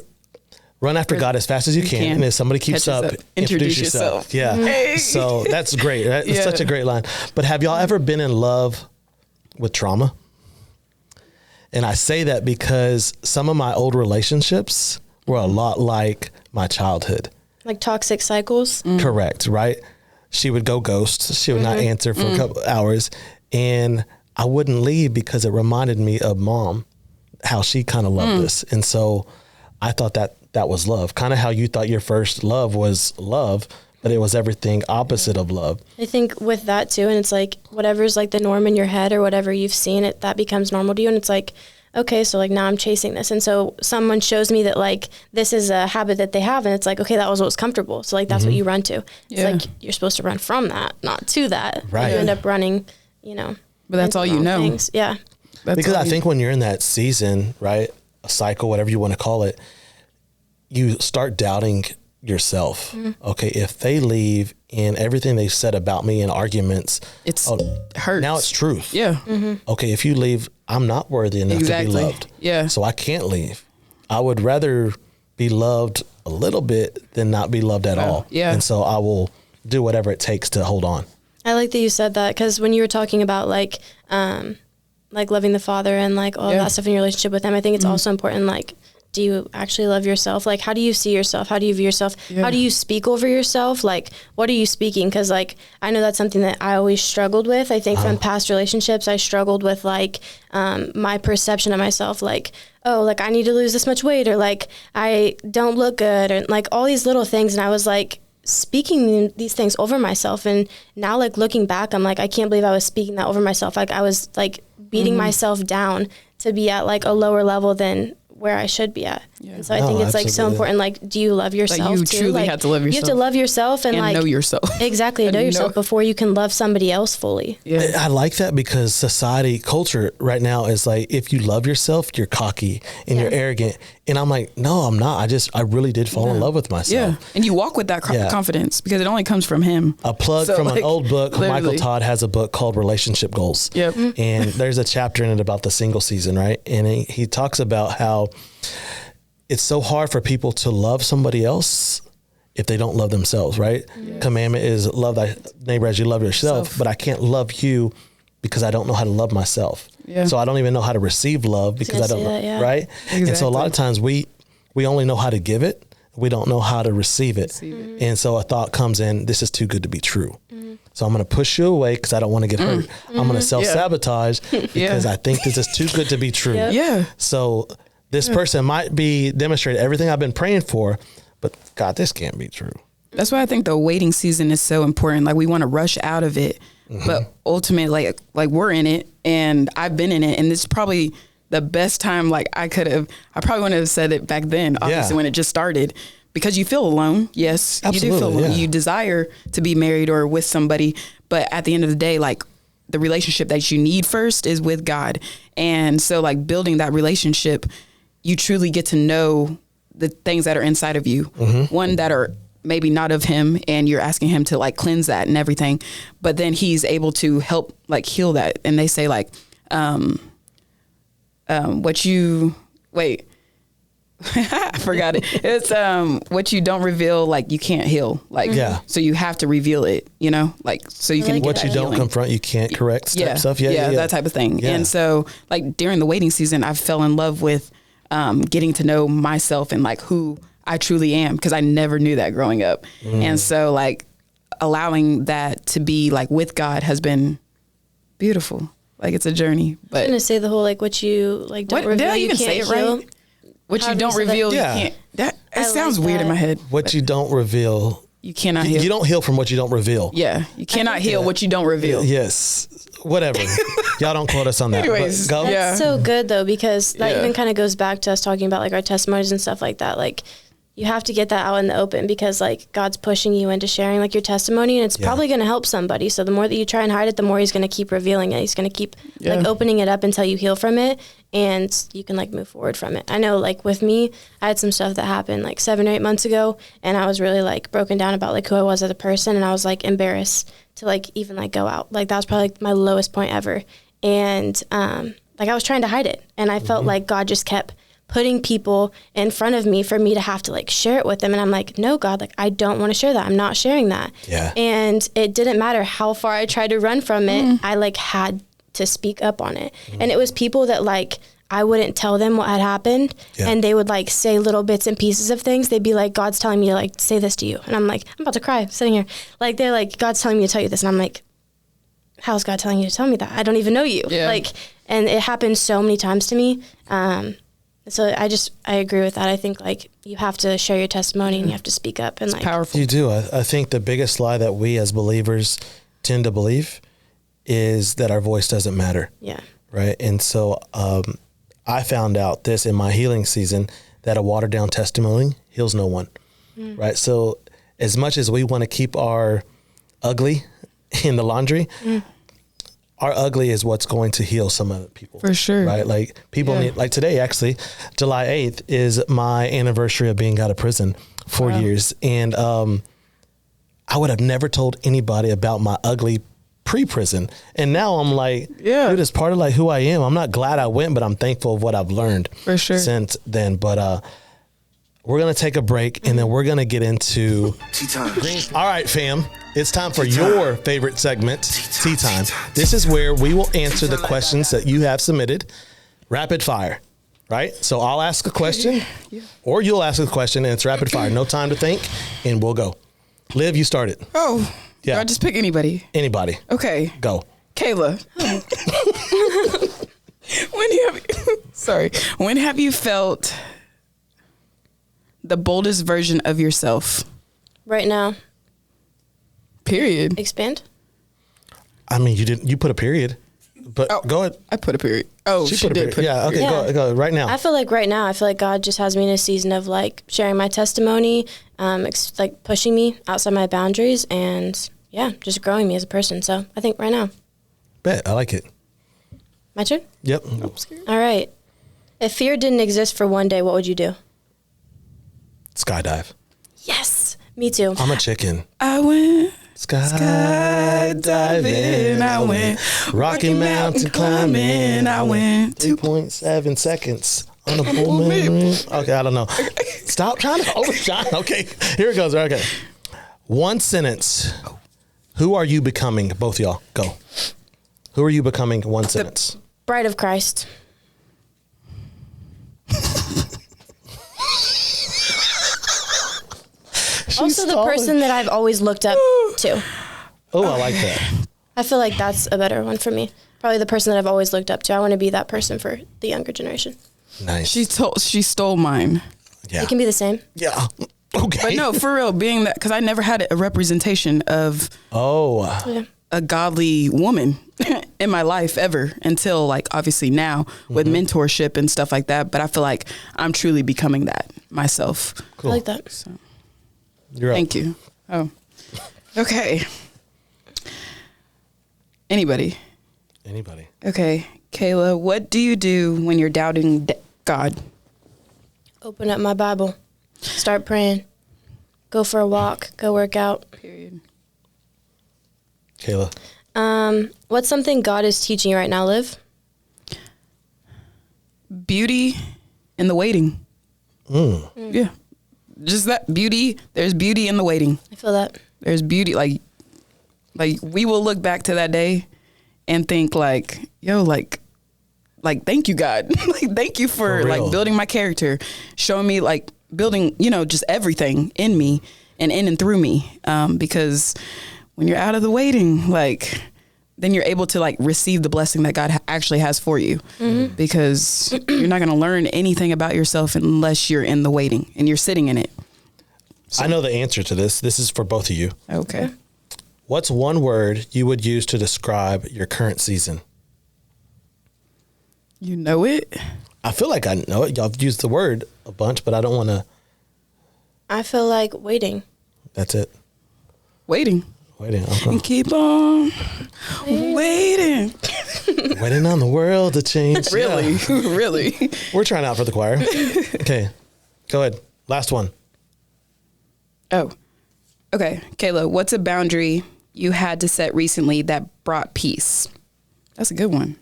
run after God as fast as you can. And if somebody keeps up, introduce yourself. Yeah. Hey. So that's great. That's such a great line. But have y'all ever been in love with trauma? And I say that because some of my old relationships were a lot like my childhood. Like toxic cycles. Correct. Right. She would go ghost. She would not answer for a couple hours. And I wouldn't leave because it reminded me of mom, how she kind of loved us. And so I thought that was love, kind of how you thought your first love was love, but it was everything opposite of love. I think with that too, and it's like whatever's like the norm in your head or whatever you've seen, it that becomes normal to you, and it's like, okay, so like now I'm chasing this, and so someone shows me that like this is a habit that they have, and it's like, okay, that was what was comfortable, so like that's what you run to. It's like you're supposed to run from that, not to that. Right. You end up running, But that's all you know. Things. Yeah. Because I think when you're in that season, right, a cycle, whatever you want to call it, you start doubting yourself. Okay, if they leave and everything they said about me in arguments, hurts. Now it's truth. Yeah. Okay, if you leave, I'm not worthy enough to be loved. Yeah. So I can't leave. I would rather be loved a little bit than not be loved at all. Yeah. And so I will do whatever it takes to hold on. I like that you said that, because when you were talking about like loving the Father and like all that stuff in your relationship with him, I think it's also important, like, do you actually love yourself? Like, how do you see yourself? How do you view yourself? How do you speak over yourself? Like, what are you speaking? Because, like, I know that's something that I always struggled with. I think from past relationships, I struggled with, like, my perception of myself. Like, oh, like, I need to lose this much weight, or, like, I don't look good, or, like, all these little things. And I was, like, speaking these things over myself. And now, like, looking back, I'm like, I can't believe I was speaking that over myself. Like, I was, like, beating myself down to be at, like, a lower level than where I should be at. And so I think it's like so important. Like, do you love yourself? Like, you too? truly Like, have to love yourself. You have to love yourself and like know yourself. Exactly. Know yourself before you can love somebody else fully. Yeah. I like that, because society, culture right now is like, if you love yourself, you're cocky and you're arrogant. And I'm like, no, I'm not. I really did fall in love with myself. Yeah. And you walk with that confidence, because it only comes from him. A plug from an old book. Literally. Michael Todd has a book called Relationship Goals. Yep. And there's a chapter in it about the single season, right? And he talks about how it's so hard for people to love somebody else if they don't love themselves, right? Yes. Commandment is love thy neighbor as you love yourself, but I can't love you because I don't know how to love myself. Yeah. So I don't even know how to receive love because I don't know, right? Exactly. And so a lot of times we only know how to give it. We don't know how to receive it. And so a thought comes in, this is too good to be true. So I'm going to push you away because I don't want to get hurt. I'm going to self-sabotage because I think this is too good to be true. Yeah. So this person might be demonstrating everything I've been praying for, but God, this can't be true. That's why I think the waiting season is so important. Like we want to rush out of it, but ultimately, like we're in it, and I've been in it, and this is probably the best time. Like I probably wouldn't have said it back then, obviously when it just started, because you feel alone. Yes, absolutely, you do feel alone. Yeah. You desire to be married or with somebody, but at the end of the day, like the relationship that you need first is with God, and so like building that relationship, you truly get to know the things that are inside of you, one that are maybe not of him, and you're asking him to like cleanse that and everything, but then he's able to help like heal that. And they say like, I forgot it. It's what you don't reveal, like you can't heal. Like, so you have to reveal it, you know, like, so you can get what you don't healing. confront, you can't correct type stuff. Yeah, that type of thing. Yeah. And so like during the waiting season, I fell in love with getting to know myself and like who I truly am, because I never knew that growing up. And so like allowing that to be like with God has been beautiful. Like it's a journey. But I'm gonna say the whole like what you like don't reveal, you can can't say it heal. right. What you don't reveal, you can't. That it sounds weird in my head. What you don't reveal, you cannot heal. You don't heal from what you don't reveal. Yeah, you cannot heal what you don't reveal. Yes, whatever. Y'all don't quote us on that. Anyways, go. That's so good though, because that even kind of goes back to us talking about like our testimonies and stuff like that. Like you have to get that out in the open, because like God's pushing you into sharing like your testimony, and it's probably going to help somebody. So the more that you try and hide it, the more he's going to keep revealing it. He's going to keep like opening it up until you heal from it, and you can like move forward from it. I know like with me, I had some stuff that happened like 7 or 8 months ago, and I was really like broken down about like who I was as a person, and I was like embarrassed to like even like go out. Like that was probably like, my lowest point ever. And like I was trying to hide it, and I felt like God just kept putting people in front of me for me to have to like share it with them. And I'm like, no, God, like I don't want to share that. I'm not sharing that. Yeah. And it didn't matter how far I tried to run from it. I like had to speak up on it. And it was people that like, I wouldn't tell them what had happened. And they would like say little bits and pieces of things. They'd be like, God's telling me to like say this to you. And I'm like, I'm about to cry sitting here. Like they're like, God's telling me to tell you this. And I'm like, how's God telling you to tell me that? I don't even know you. Like, and it happened so many times to me. So I agree with that. I think like you have to share your testimony and you have to speak up, and it's like powerful. You do. I think the biggest lie that we as believers tend to believe is that our voice doesn't matter. Yeah. Right. And so I found out this in my healing season, that a watered down testimony heals no one. Right. So as much as we want to keep our ugly in the laundry, our ugly is what's going to heal some other people. For sure. Right? Like people need, like today actually, July 8th is my anniversary of being out of prison 4 years. And I would have never told anybody about my ugly pre-prison. And now I'm like, dude, it's part of like who I am. I'm not glad I went, but I'm thankful of what I've learned since then. But we're going to take a break, and then we're going to get into tea time. All right, fam. It's time for your favorite segment, Tea Time. This is where we will answer the questions that you have submitted. Rapid fire, right? So I'll ask a question, or you'll ask a question, and it's rapid fire. No time to think, and we'll go. Liv, you started. Oh, yeah. I just pick anybody. Anybody. Okay. Go. Kayla. When have you felt the boldest version of yourself? Right now. Period. Expand. I mean, you put a period, but go ahead. I put a period. Oh, she did put a period. Okay, go right now. I feel like right now, God just has me in a season of like sharing my testimony, like pushing me outside my boundaries, and just growing me as a person. So I think right now. Bet, I like it. My turn? Yep. All right. If fear didn't exist for one day, what would you do? Skydive. Yes, me too. I'm a chicken. I went skydiving. I went Rocky Mountain climbing. I went 2.7 seconds on a full moon. Okay, I don't know. Stop trying to overshine. Okay, here it goes. Okay. One sentence. Who are you becoming? Both y'all, go. Who are you becoming? One sentence. Bride of Christ. Also the person that I've always looked up to. Oh, I like that. I feel like that's a better one for me. Probably the person that I've always looked up to. I want to be that person for the younger generation. Nice. She stole mine. Yeah. It can be the same. Yeah. Okay. But no, for real, being that, because I never had a representation of a godly woman in my life ever until like obviously now with mentorship and stuff like that. But I feel like I'm truly becoming that myself. Cool. I like that. So, You're up. thank you. Oh, okay. Anybody? Okay. Kayla, what do you do when you're doubting God? Open up my Bible. Start praying. Go for a walk. Go work out. Period. Kayla. What's something God is teaching you right now, Liv? Beauty in the waiting. Yeah. Just that beauty. There's beauty in the waiting. I feel that. There's beauty. Like we will look back to that day and think like, yo, like thank you, God. Like, thank you for like building my character, showing me like building, just everything in me and in and through me. Because when you're out of the waiting, like, then you're able to like receive the blessing that God actually has for you, because you're not going to learn anything about yourself unless you're in the waiting and you're sitting in it. So. I know the answer to this. This is for both of you. Okay. What's one word you would use to describe your current season? You know it? I feel like I know it. Y'all have used the word a bunch, but I don't want to. I feel like waiting. That's it. Waiting. Okay. And keep on waiting. Waiting on the world to change. Really? Yeah. Really? We're trying out for the choir. Okay. Go ahead. Last one. Oh. Okay. Kayla, what's a boundary you had to set recently that brought peace? That's a good one.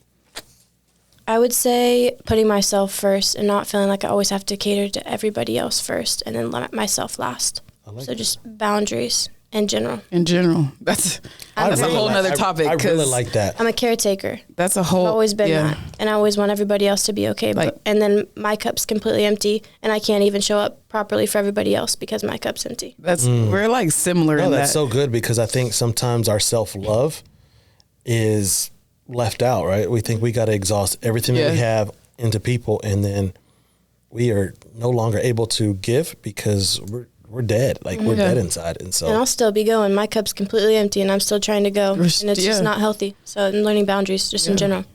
I would say putting myself first and not feeling like I always have to cater to everybody else first and then let myself last. So just boundaries in general. In general. That's a whole nother topic. I really like that. I'm a caretaker. That's a whole. I've always been that. And I always want everybody else to be okay. And then my cup's completely empty and I can't even show up properly for everybody else because my cup's empty. We're like similar in that. That's so good, because I think sometimes our self-love is left out, right? We think we got to exhaust everything that we have into people, and then we are no longer able to give because we're dead. Like we're dead inside. And I'll still be going. My cup's completely empty and I'm still trying to go. And it's just not healthy. So I'm learning boundaries just in general.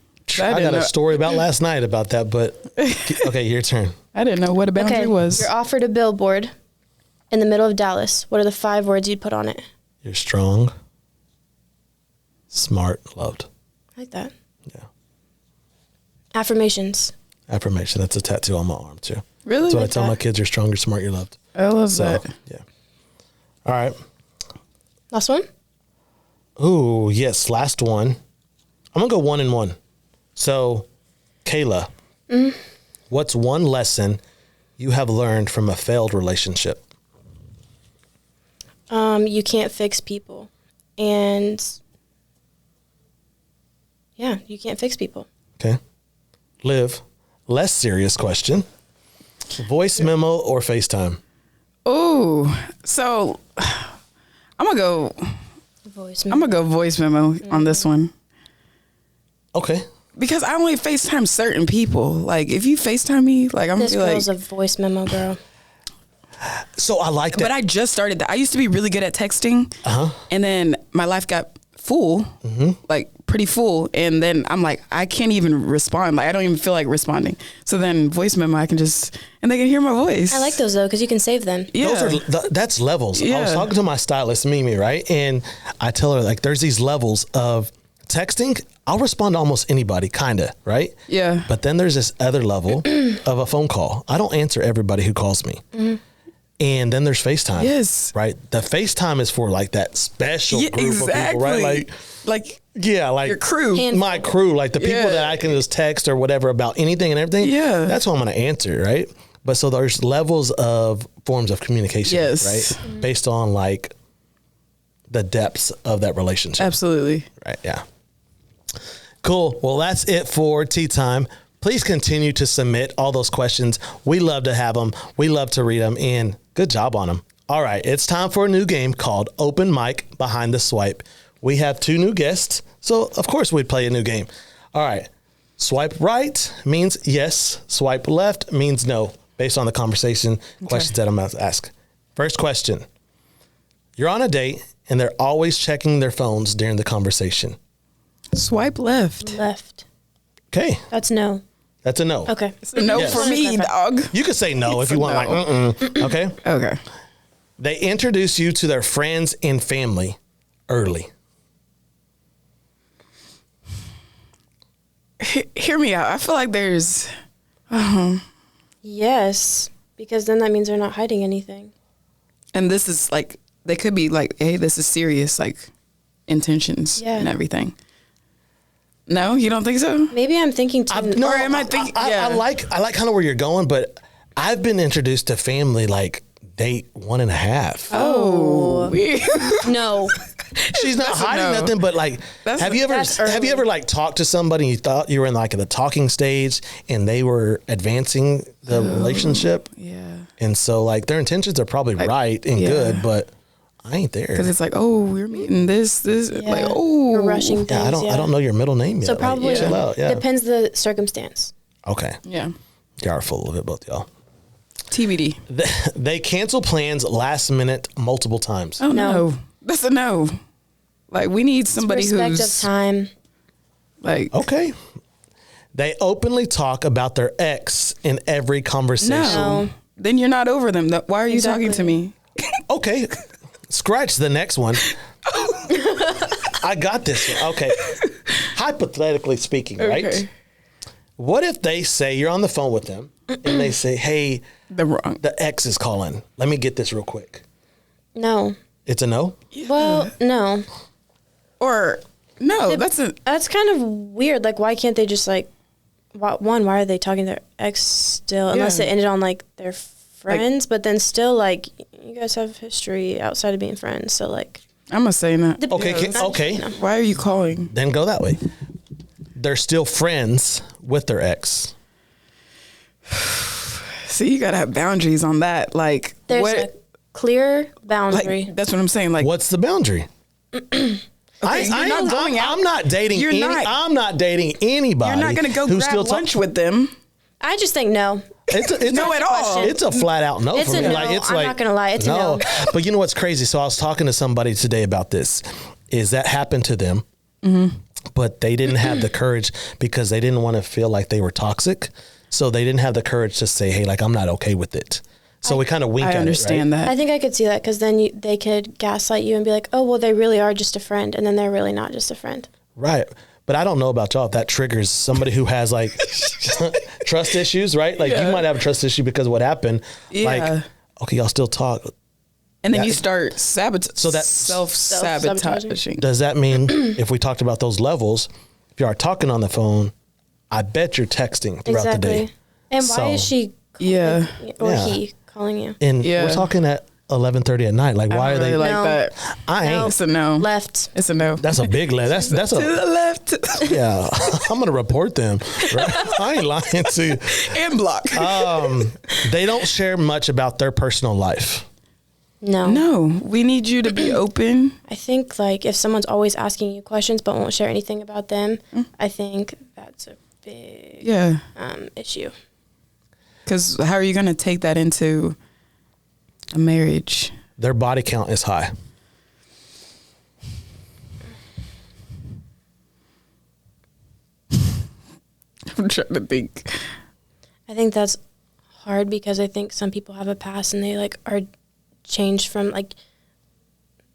I got a story about last night about that, but okay, your turn. I didn't know what a boundary was. You're offered a billboard in the middle of Dallas. What are the 5 words you'd put on it? You're strong, smart, loved. I like that. Yeah. Affirmations. Affirmation. That's a tattoo on my arm too. Really? That's what I tell my kids: you're strong, you're smart, you're loved. I love that. Yeah. All right. Last one? Ooh, yes. Last one. I'm going to go 1 and 1. So, Kayla, what's one lesson you have learned from a failed relationship? You can't fix people. And you can't fix people. Okay. Liv, less serious question. Voice memo or FaceTime? Oh, so I'm gonna go voice memo on this one. Okay. Because I only FaceTime certain people. Like if you FaceTime me, like I'm this gonna be girl's like, a voice memo girl. So I like that. But I just started that. I used to be really good at texting, and then my life got full, like pretty full, and then I'm like, I can't even respond. Like I don't even feel like responding. So then voice memo, I can just, and they can hear my voice. I like those though because you can save them. Yeah, that's levels. Yeah. I was talking to my stylist, Mimi, right, and I tell her like, there's these levels of texting. I'll respond to almost anybody, kinda, right? Yeah. But then there's this other level of a phone call. I don't answer everybody who calls me. And then there's FaceTime. Yes. Right? The FaceTime is for like that special group of people, right? Like your crew. My crew, like the people that I can just text or whatever about anything and everything. Yeah. That's what I'm going to answer, right? But so there's levels of forms of communication, Yes. right? Based on like the depths of that relationship. Absolutely. Right, yeah. Cool. Well, that's it for Tea Time. Please continue to submit all those questions. We love to have them. We love to read them, and good job on them. All right, it's time for a new game called Open Mic Behind the Swipe. we have 2 new guests. So, of course, we'd play a new game. All right. Swipe right means yes. Swipe left means no, based on the conversation questions that I'm about to ask. First question. You're on a date, and they're always checking their phones during the conversation. Swipe left. Left. Okay. That's no. That's a no. Okay. It's a no Yes. for me, dog. You could say no if you want, no. like, okay? Okay. They introduce you to their friends and family early. Hear me out. I feel like there's... Yes, because then that means they're not hiding anything. And this is like, they could be like, hey, this is serious, like intentions and everything. No, you don't think so? Maybe I'm thinking too. Or am I thinking? I like kind of where you're going, but I've been introduced to family like date 1.5. Oh, weird. No. She's not That's a hiding no. nothing, but like, have you ever like talked to somebody and you thought you were in like the talking stage and they were advancing the relationship? Yeah. And so like their intentions are probably right and good, but I ain't there. Because it's like, oh, we're meeting this, like, oh, We're rushing things. I don't know your middle name yet. So probably chill out. Yeah. depends the circumstance. Okay. Yeah. You are full of it, both y'all. TBD. They cancel plans last minute multiple times. Oh no. That's a no. Like we need somebody Respect who's of time. like Okay. They openly talk about their ex in every conversation. no. Then you're not over them. Why are you talking to me? Okay. Scratch the next one. I got this one. Okay. Hypothetically speaking, right? Okay. What if they say you're on the phone with them and they say, hey, the ex is calling. Let me get this real quick. No. It's a no? Well, no. Or no, that's kind of weird. Like, why can't they just like, why are they talking to their ex still? Unless it ended on like their friends, but then still like you guys have history outside of being friends. So like, I'm gonna say that. Okay. Why are you calling? Then go that way. They're still friends with their ex. See, you gotta have boundaries on that. Like, there's a clear boundary. Like, that's what I'm saying. Like, what's the boundary? not going out. I'm not dating. I'm not dating anybody. You're not gonna go grab lunch with them. I just think no. It's no at all. It's a flat out no It's for a me. no. Like, it's I'm like, not gonna lie. It's a no. But you know what's crazy? So I was talking to somebody today about this. Is that happened to them? Mm-hmm. But they didn't have the courage because they didn't want to feel like they were toxic. So they didn't have the courage to say, hey, like, I'm not okay with it. So we kind of wink at it. I understand that. I think I could see that because then they could gaslight you and be like, oh, well, they really are just a friend. And then they're really not just a friend. Right. But I don't know about y'all if that triggers somebody who has like trust issues, right? Like you might have a trust issue because of what happened. Yeah. Like, okay, y'all still talk. And then you start self-sabotaging. Does that mean if we talked about those levels, if you are talking on the phone, I bet you're texting throughout the day. And why is she he calling you? And we're talking at 11:30 at night. Like, why are they like that? I ain't. It's a no. Left. It's a no. That's a big left. That's to the left. Yeah. I'm gonna report them. Right? I ain't lying to you. And block. They don't share much about their personal life. No, we need you to be open. I think like if someone's always asking you questions but won't share anything about them, I think that's a big issue. Because how are you going to take that into a marriage? Their body count is high. I'm trying to think. I think that's hard because I think some people have a past and they like are changed from like,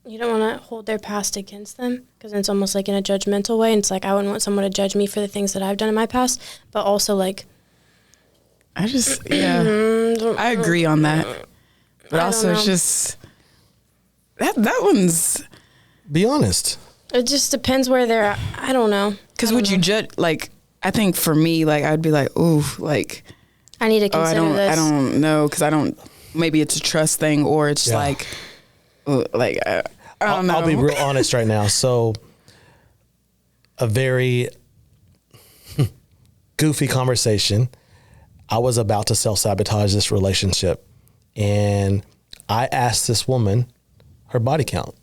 you don't want to hold their past against them because it's almost like in a judgmental way. And it's like, I wouldn't want someone to judge me for the things that I've done in my past, but also like, I agree on that. But also it's just, that one's. Be honest. It just depends where they're at. I don't know. Because would you judge, like, I think for me, like, I'd be like, ooh, like. I need to consider this. I don't know, because I don't, maybe it's a trust thing or it's like, I don't know. I'll be real honest right now. So a very goofy conversation. I was about to self-sabotage this relationship. And I asked this woman her body count.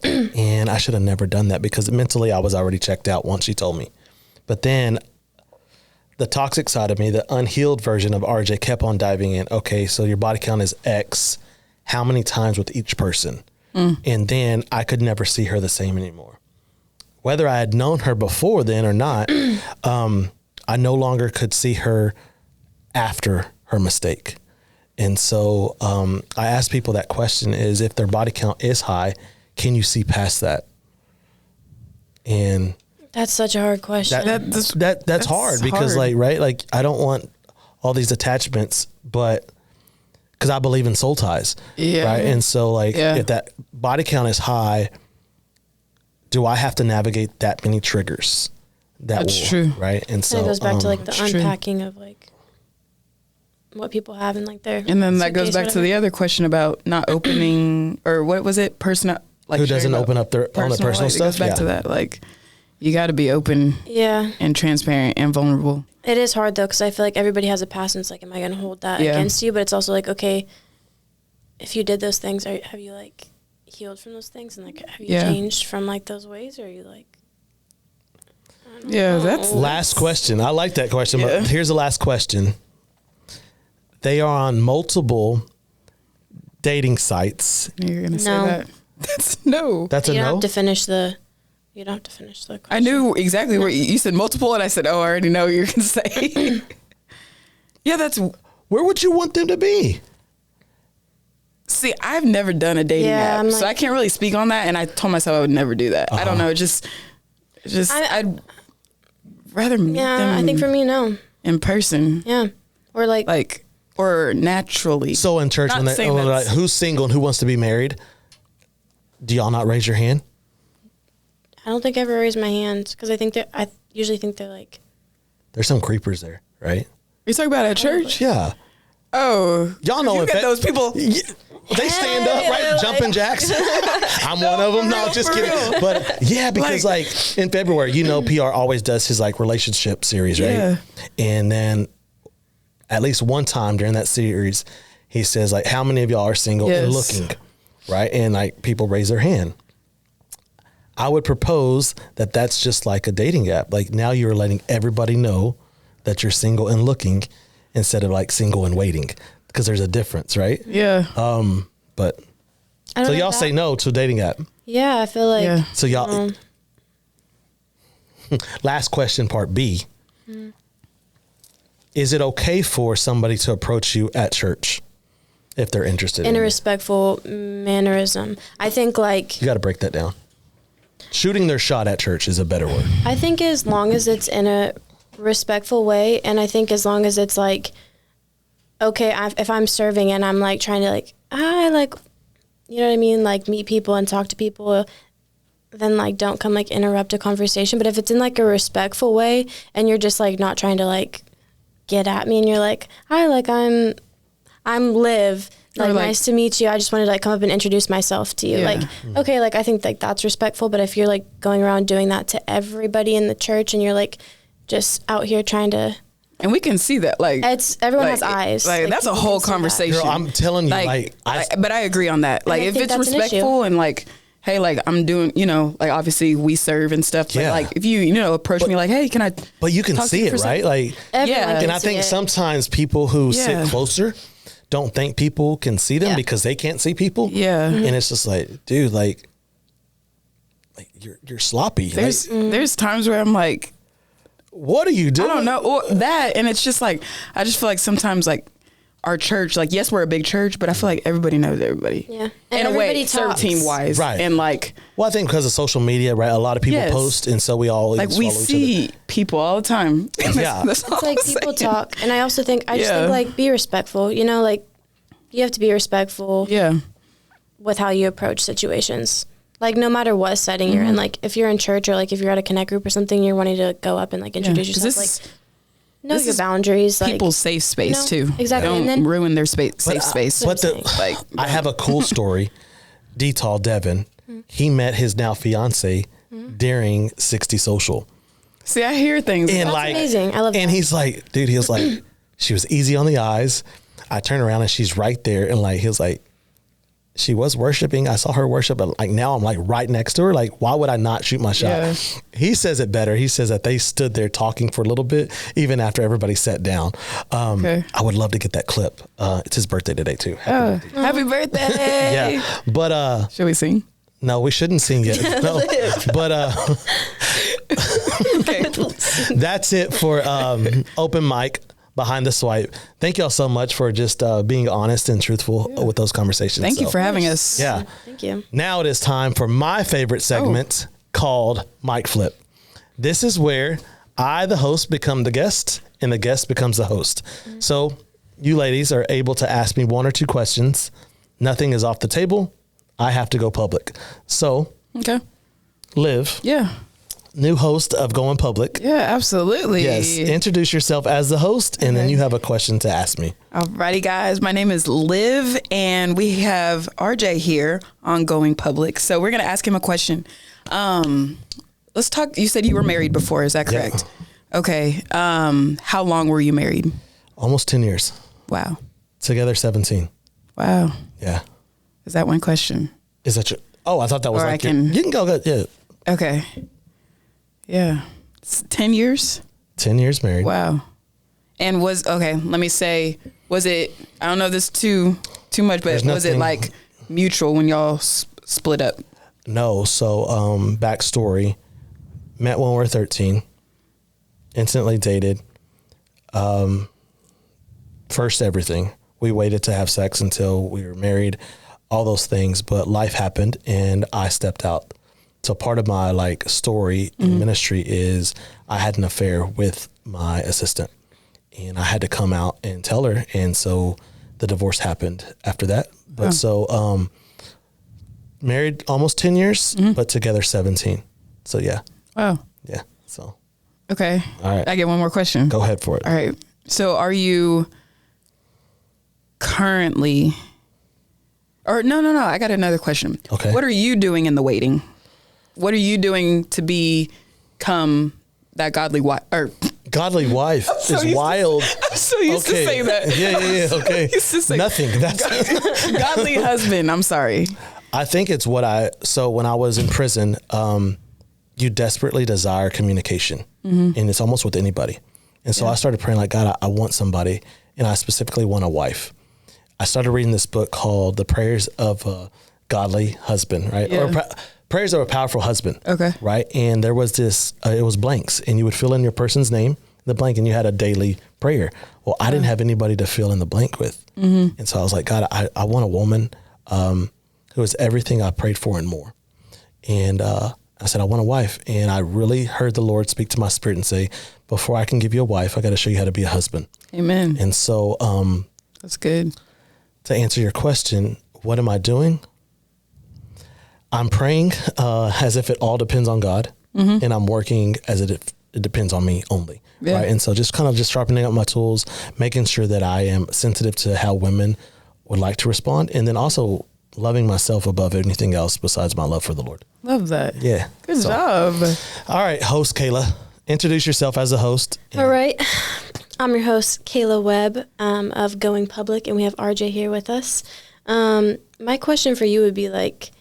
And I should have never done that because mentally I was already checked out once she told me. But then the toxic side of me, the unhealed version of RJ kept on diving in. Okay, so your body count is X. How many times with each person? And then I could never see her the same anymore. Whether I had known her before then or not, I no longer could see her after her mistake. And so I ask people that question is, if their body count is high, can you see past that? And that's such a hard question. That's hard because hard. Like I don't want all these attachments, but because I believe in soul ties. Yeah. Right. And so if that body count is high, do I have to navigate that many triggers? That's true. Right. And so it goes back to like the unpacking of like what people have in like their and then that goes back to the other question about not opening or what was it personal like who doesn't open up their own personal stuff. It goes back to that like you got to be open and transparent and vulnerable. It is hard though because I feel like everybody has a past and it's like am I going to hold that against you, but it's also like okay, if you did those things have you like healed from those things and like have you changed from like those ways or are you like that's last question. I like that question, but here's the last question. They are on multiple dating sites. You're going to say that? That's no. That's a no? You don't have to finish the question. I knew exactly where you said multiple and I said, oh, I already know what you're going to say. That's... Where would you want them to be? See, I've never done a dating app, so I can't really speak on that. And I told myself I would never do that. I don't know. I'd rather meet them. I think for me, no. In person. Yeah. Or or naturally. So in church, when they're like, who's single and who wants to be married? Do y'all not raise your hand? I don't think I ever raised my hand because I usually think they're like. There's some creepers there, right? You talking about at church? Yeah. Oh, y'all know you get those people. They stand up, right? Jumping jacks. I'm one of them. No, just kidding. Real. But because like in February, PR always does his like relationship series, right? Yeah. And then at least one time during that series, he says like, how many of y'all are single and looking, right? And like people raise their hand. I would propose that that's just like a dating app. Like now you're letting everybody know that you're single and looking instead of like single and waiting. Because there's a difference, right? Yeah. But so y'all say no to a dating app. Yeah, I feel like. Yeah. So y'all. Last question, part B. Is it okay for somebody to approach you at church if they're interested in a respectful mannerism? I think like you got to break that down. Shooting their shot at church is a better word. I think as long as it's in a respectful way, and I think as long as it's like. Okay, if I'm serving and I'm like trying to like, you know what I mean? Like meet people and talk to people, then like don't come like interrupt a conversation. But if it's in like a respectful way and you're just like not trying to like get at me and you're like, hi, like I'm Liv, like nice to meet you. I just wanted to like come up and introduce myself to you. Like, okay, like I think like that's respectful. But if you're like going around doing that to everybody in the church and you're like just out here trying to. And we can see that, like everyone has eyes. Like that's a whole conversation. Girl, I'm telling you, but I agree on that. Like if it's respectful and like, hey, like I'm doing, like obviously we serve and stuff. But like if you approach me like, hey, can I? But you can see it, right? Like and I think sometimes people who sit closer don't think people can see them because they can't see people. Yeah, and it's just like, dude, like you're sloppy. There's times where I'm like. What are you doing? I don't know. Or that, and it's just like, I just feel like sometimes like our church, like, yes, we're a big church, but I feel like everybody knows everybody. Yeah. And in a way, serve team wise. Right. And like. Well, I think because of social media, right? A lot of people post, and so we all like we see people all the time. Yeah. It's like people talk. And I also think, I just think like be respectful, like you have to be respectful. Yeah. With how you approach situations. Like, no matter what setting you're in, like, if you're in church or, like, if you're at a connect group or something, you're wanting to go up and, like, introduce yourself, like, know your boundaries. People's safe space, too. Exactly. Don't ruin their safe space. But I have a cool story. D-Tall Devin, he met his now fiance during 60 Social. See, I hear things. And that's amazing. I love that. And he's like, dude, he was like, she was easy on the eyes. I turn around and she's right there. And, like, he was like, she was worshiping. I saw her worship, but like now I'm like right next to her. Like, why would I not shoot my shot? Yeah. He says it better. He says that they stood there talking for a little bit, even after everybody sat down. I would love to get that clip. It's his birthday today too. Happy birthday. Yeah. But, should we sing? no, we shouldn't sing yet. No, but, that's it for, open mic. Behind the swipe. Thank y'all so much for just being honest and truthful with those conversations. Thank you for having us. Yeah. Thank you. Now it is time for my favorite segment called Mic Flip. This is where I, the host, become the guest and the guest becomes the host. So you ladies are able to ask me one or two questions. Nothing is off the table. I have to go public. So, Okay. Liv. Yeah. New host of Going Public. Yeah, absolutely. Yes. Introduce yourself as the host, and then you have a question to ask me. Alrighty, guys. My name is Liv, and we have RJ here on Going Public. So we're going to ask him a question. Let's talk. You said you were married before. Is that correct? Yeah. Okay. How long were you married? Almost 10 years. Wow. Together 17. Wow. Yeah. Is that one question? Is that true? Oh, I thought that was Or like I can- you can go. Yeah. Okay. Yeah. It's 10 years? 10 years married. Wow. And let me say, was it, I don't know this too much, but was it like mutual when y'all split up? No. So, backstory, met when we were 13, instantly dated, first everything. We waited to have sex until we were married, all those things, but life happened and I stepped out. So part of my like story in ministry is I had an affair with my assistant and I had to come out and tell her. And so the divorce happened after that. But so, married almost 10 years, but together 17. So yeah. Wow. Yeah. So. Okay. All right. I get one more question. Go ahead for it. All right. So are you currently, or no, I got another question. Okay. What are you doing in the waiting? What are you doing to become that godly wife? Or Godly wife is wild. I'm so used to say that. Yeah. Okay. Used to say Nothing. That's godly husband. I'm sorry. I think it's so when I was in prison, you desperately desire communication and it's almost with anybody. And so I started praying like, God, I want somebody. And I specifically want a wife. I started reading this book called The Prayers of a Godly Husband, right? Yeah. Or Prayers of a Powerful Husband. Okay. Right. And there was this, it was blanks and you would fill in your person's name, the blank, and you had a daily prayer. Well, I didn't have anybody to fill in the blank with. And so I was like, God, I want a woman who is everything I prayed for and more. And I said, I want a wife. And I really heard the Lord speak to my spirit and say, before I can give you a wife, I got to show you how to be a husband. Amen. And so That's good. to answer your question, what am I doing? I'm praying as if it all depends on God, and I'm working as it depends on me only. Yeah. Right. And so just sharpening up my tools, making sure that I am sensitive to how women would like to respond, and then also loving myself above anything else besides my love for the Lord. Love that. Yeah. Good job. All right, host Kayla, introduce yourself as a host. All right. I'm your host, Kayla Webb of Going Public, and we have RJ here with us. My question for you would be like,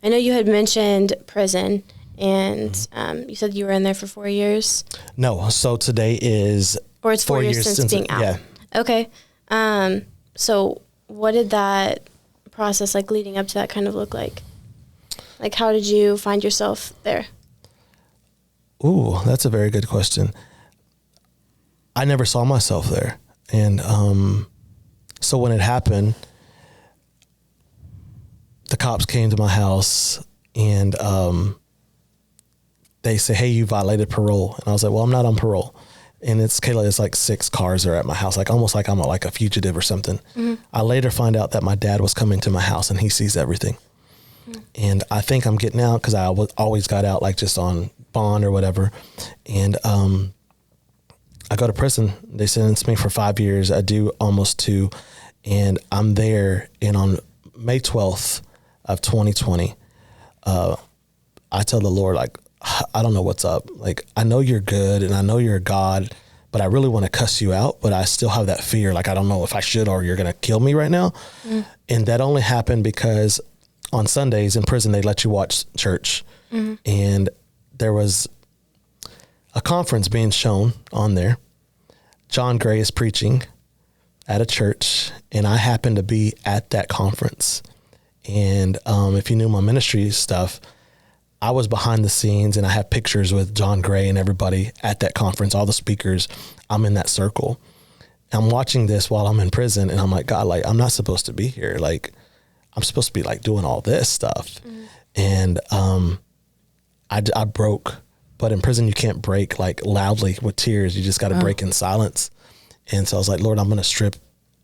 I know you had mentioned prison, and you said you were in there for 4 years. No, so today is or it's 4 years since being out. Yeah. Okay. So what did that process like leading up to that kind of look like? Like, how did you find yourself there? Ooh, that's a very good question. I never saw myself there. And so when it happened, the cops came to my house and they say, hey, you violated parole. And I was like, well, I'm not on parole. And it's Kayla, it's like 6 cars are at my house, like almost like I'm like a fugitive or something. I later find out that my dad was coming to my house and he sees everything. And I think I'm getting out because I always got out like just on bond or whatever. And I go to prison. They sentence me for 5 years. I do almost 2. And I'm there. And on May 12th of 2020, I tell the Lord, like, I don't know what's up. Like, I know you're good and I know you're God, but I really want to cuss you out, but I still have that fear. Like, I don't know if I should, or you're going to kill me right now. And that only happened because on Sundays in prison, they let you watch church. And there was a conference being shown on there. John Gray is preaching at a church, and I happened to be at that conference. And if you knew my ministry stuff, I was behind the scenes, and I have pictures with John Gray and everybody at that conference, all the speakers. I'm in that circle. I'm watching this while I'm in prison, and I'm like, God, like, I'm not supposed to be here. Like, I'm supposed to be like doing all this stuff. And I broke, but in prison you can't break like loudly with tears. You just got to break in silence. And so I was like, Lord, I'm going to strip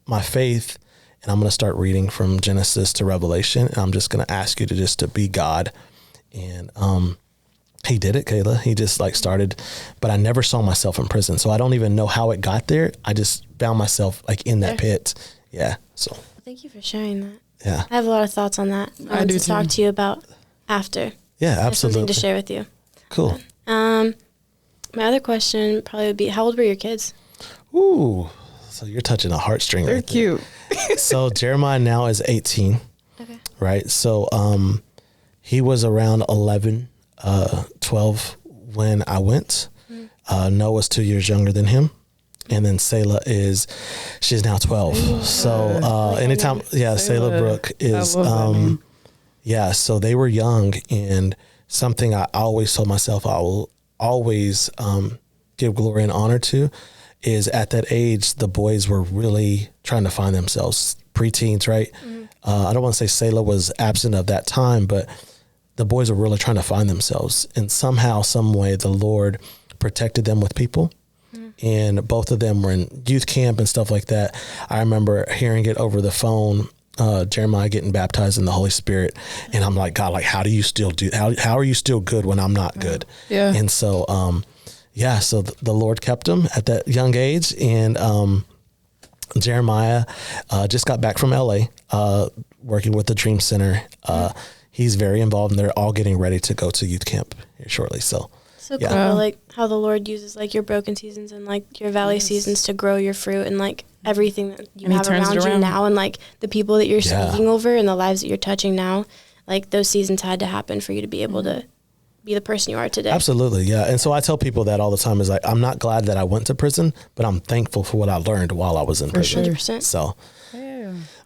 my faith, and I'm going to start reading from Genesis to Revelation. And I'm just going to ask you to be God. And he did it, Kayla. He just like started, but I never saw myself in prison. So I don't even know how it got there. I just found myself like in that pit. Yeah. So Thank you for sharing that. yeah, I have a lot of thoughts on that. I want do to talk to you about after. yeah, I have absolutely. something to share with you. Cool. My other question probably would be, how old were your kids? Ooh, so you're touching a heartstring. They're right there. cute. So Jeremiah now is 18. Okay. Right. So, he was around 11, 12 when I went. Noah's 2 years younger than him. And then she's now 12. So, anytime, Selah Brooke is, I love that name. yeah, so they were young, and something I always told myself I will always give glory and honor to is at that age, the boys were really trying to find themselves, preteens, right? I don't want to say Selah was absent of that time, but the boys were really trying to find themselves. And somehow, some way, the Lord protected them with people. And both of them were in youth camp and stuff like that. I remember hearing it over the phone, Jeremiah getting baptized in the Holy Spirit. And I'm like, God, like, how do you still how are you still good when I'm not good? Yeah. And so, so the Lord kept him at that young age. And Jeremiah just got back from LA, working with the Dream Center. He's very involved, and they're all getting ready to go to youth camp here shortly. So Cool, like how the Lord uses like your broken seasons and like your valley seasons to grow your fruit, and like everything that you have around you now, and like the people that you're speaking over and the lives that you're touching now. Like those seasons had to happen for you to be able to be the person you are today. Absolutely, yeah. And so I tell people that all the time is like, I'm not glad that I went to prison, but I'm thankful for what I learned while I was in prison. 100%. So,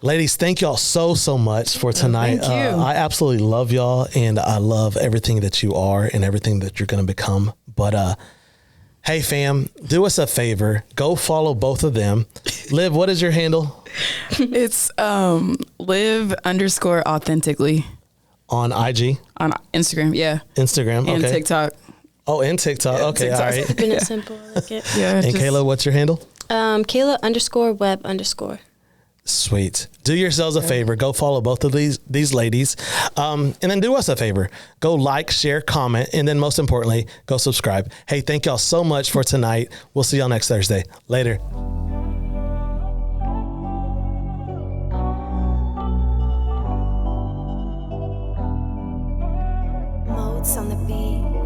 ladies, thank y'all so much for tonight. Thank you. I absolutely love y'all, and I love everything that you are and everything that you're going to become. But hey, fam, do us a favor. Go follow both of them. Liv, what is your handle? It's Liv_authentically. On IG? On Instagram, yeah. Instagram, okay. And TikTok. Oh, and TikTok. Yeah, okay, TikTok. all right. Keeping it simple, I like it. Yeah. And Kayla, what's your handle? Kayla_web_. Sweet. Do yourselves a favor. Go follow both of these ladies. And then do us a favor. Go like, share, comment, and then most importantly, go subscribe. Hey, thank y'all so much for tonight. We'll see y'all next Thursday. Later. Modes on the beat.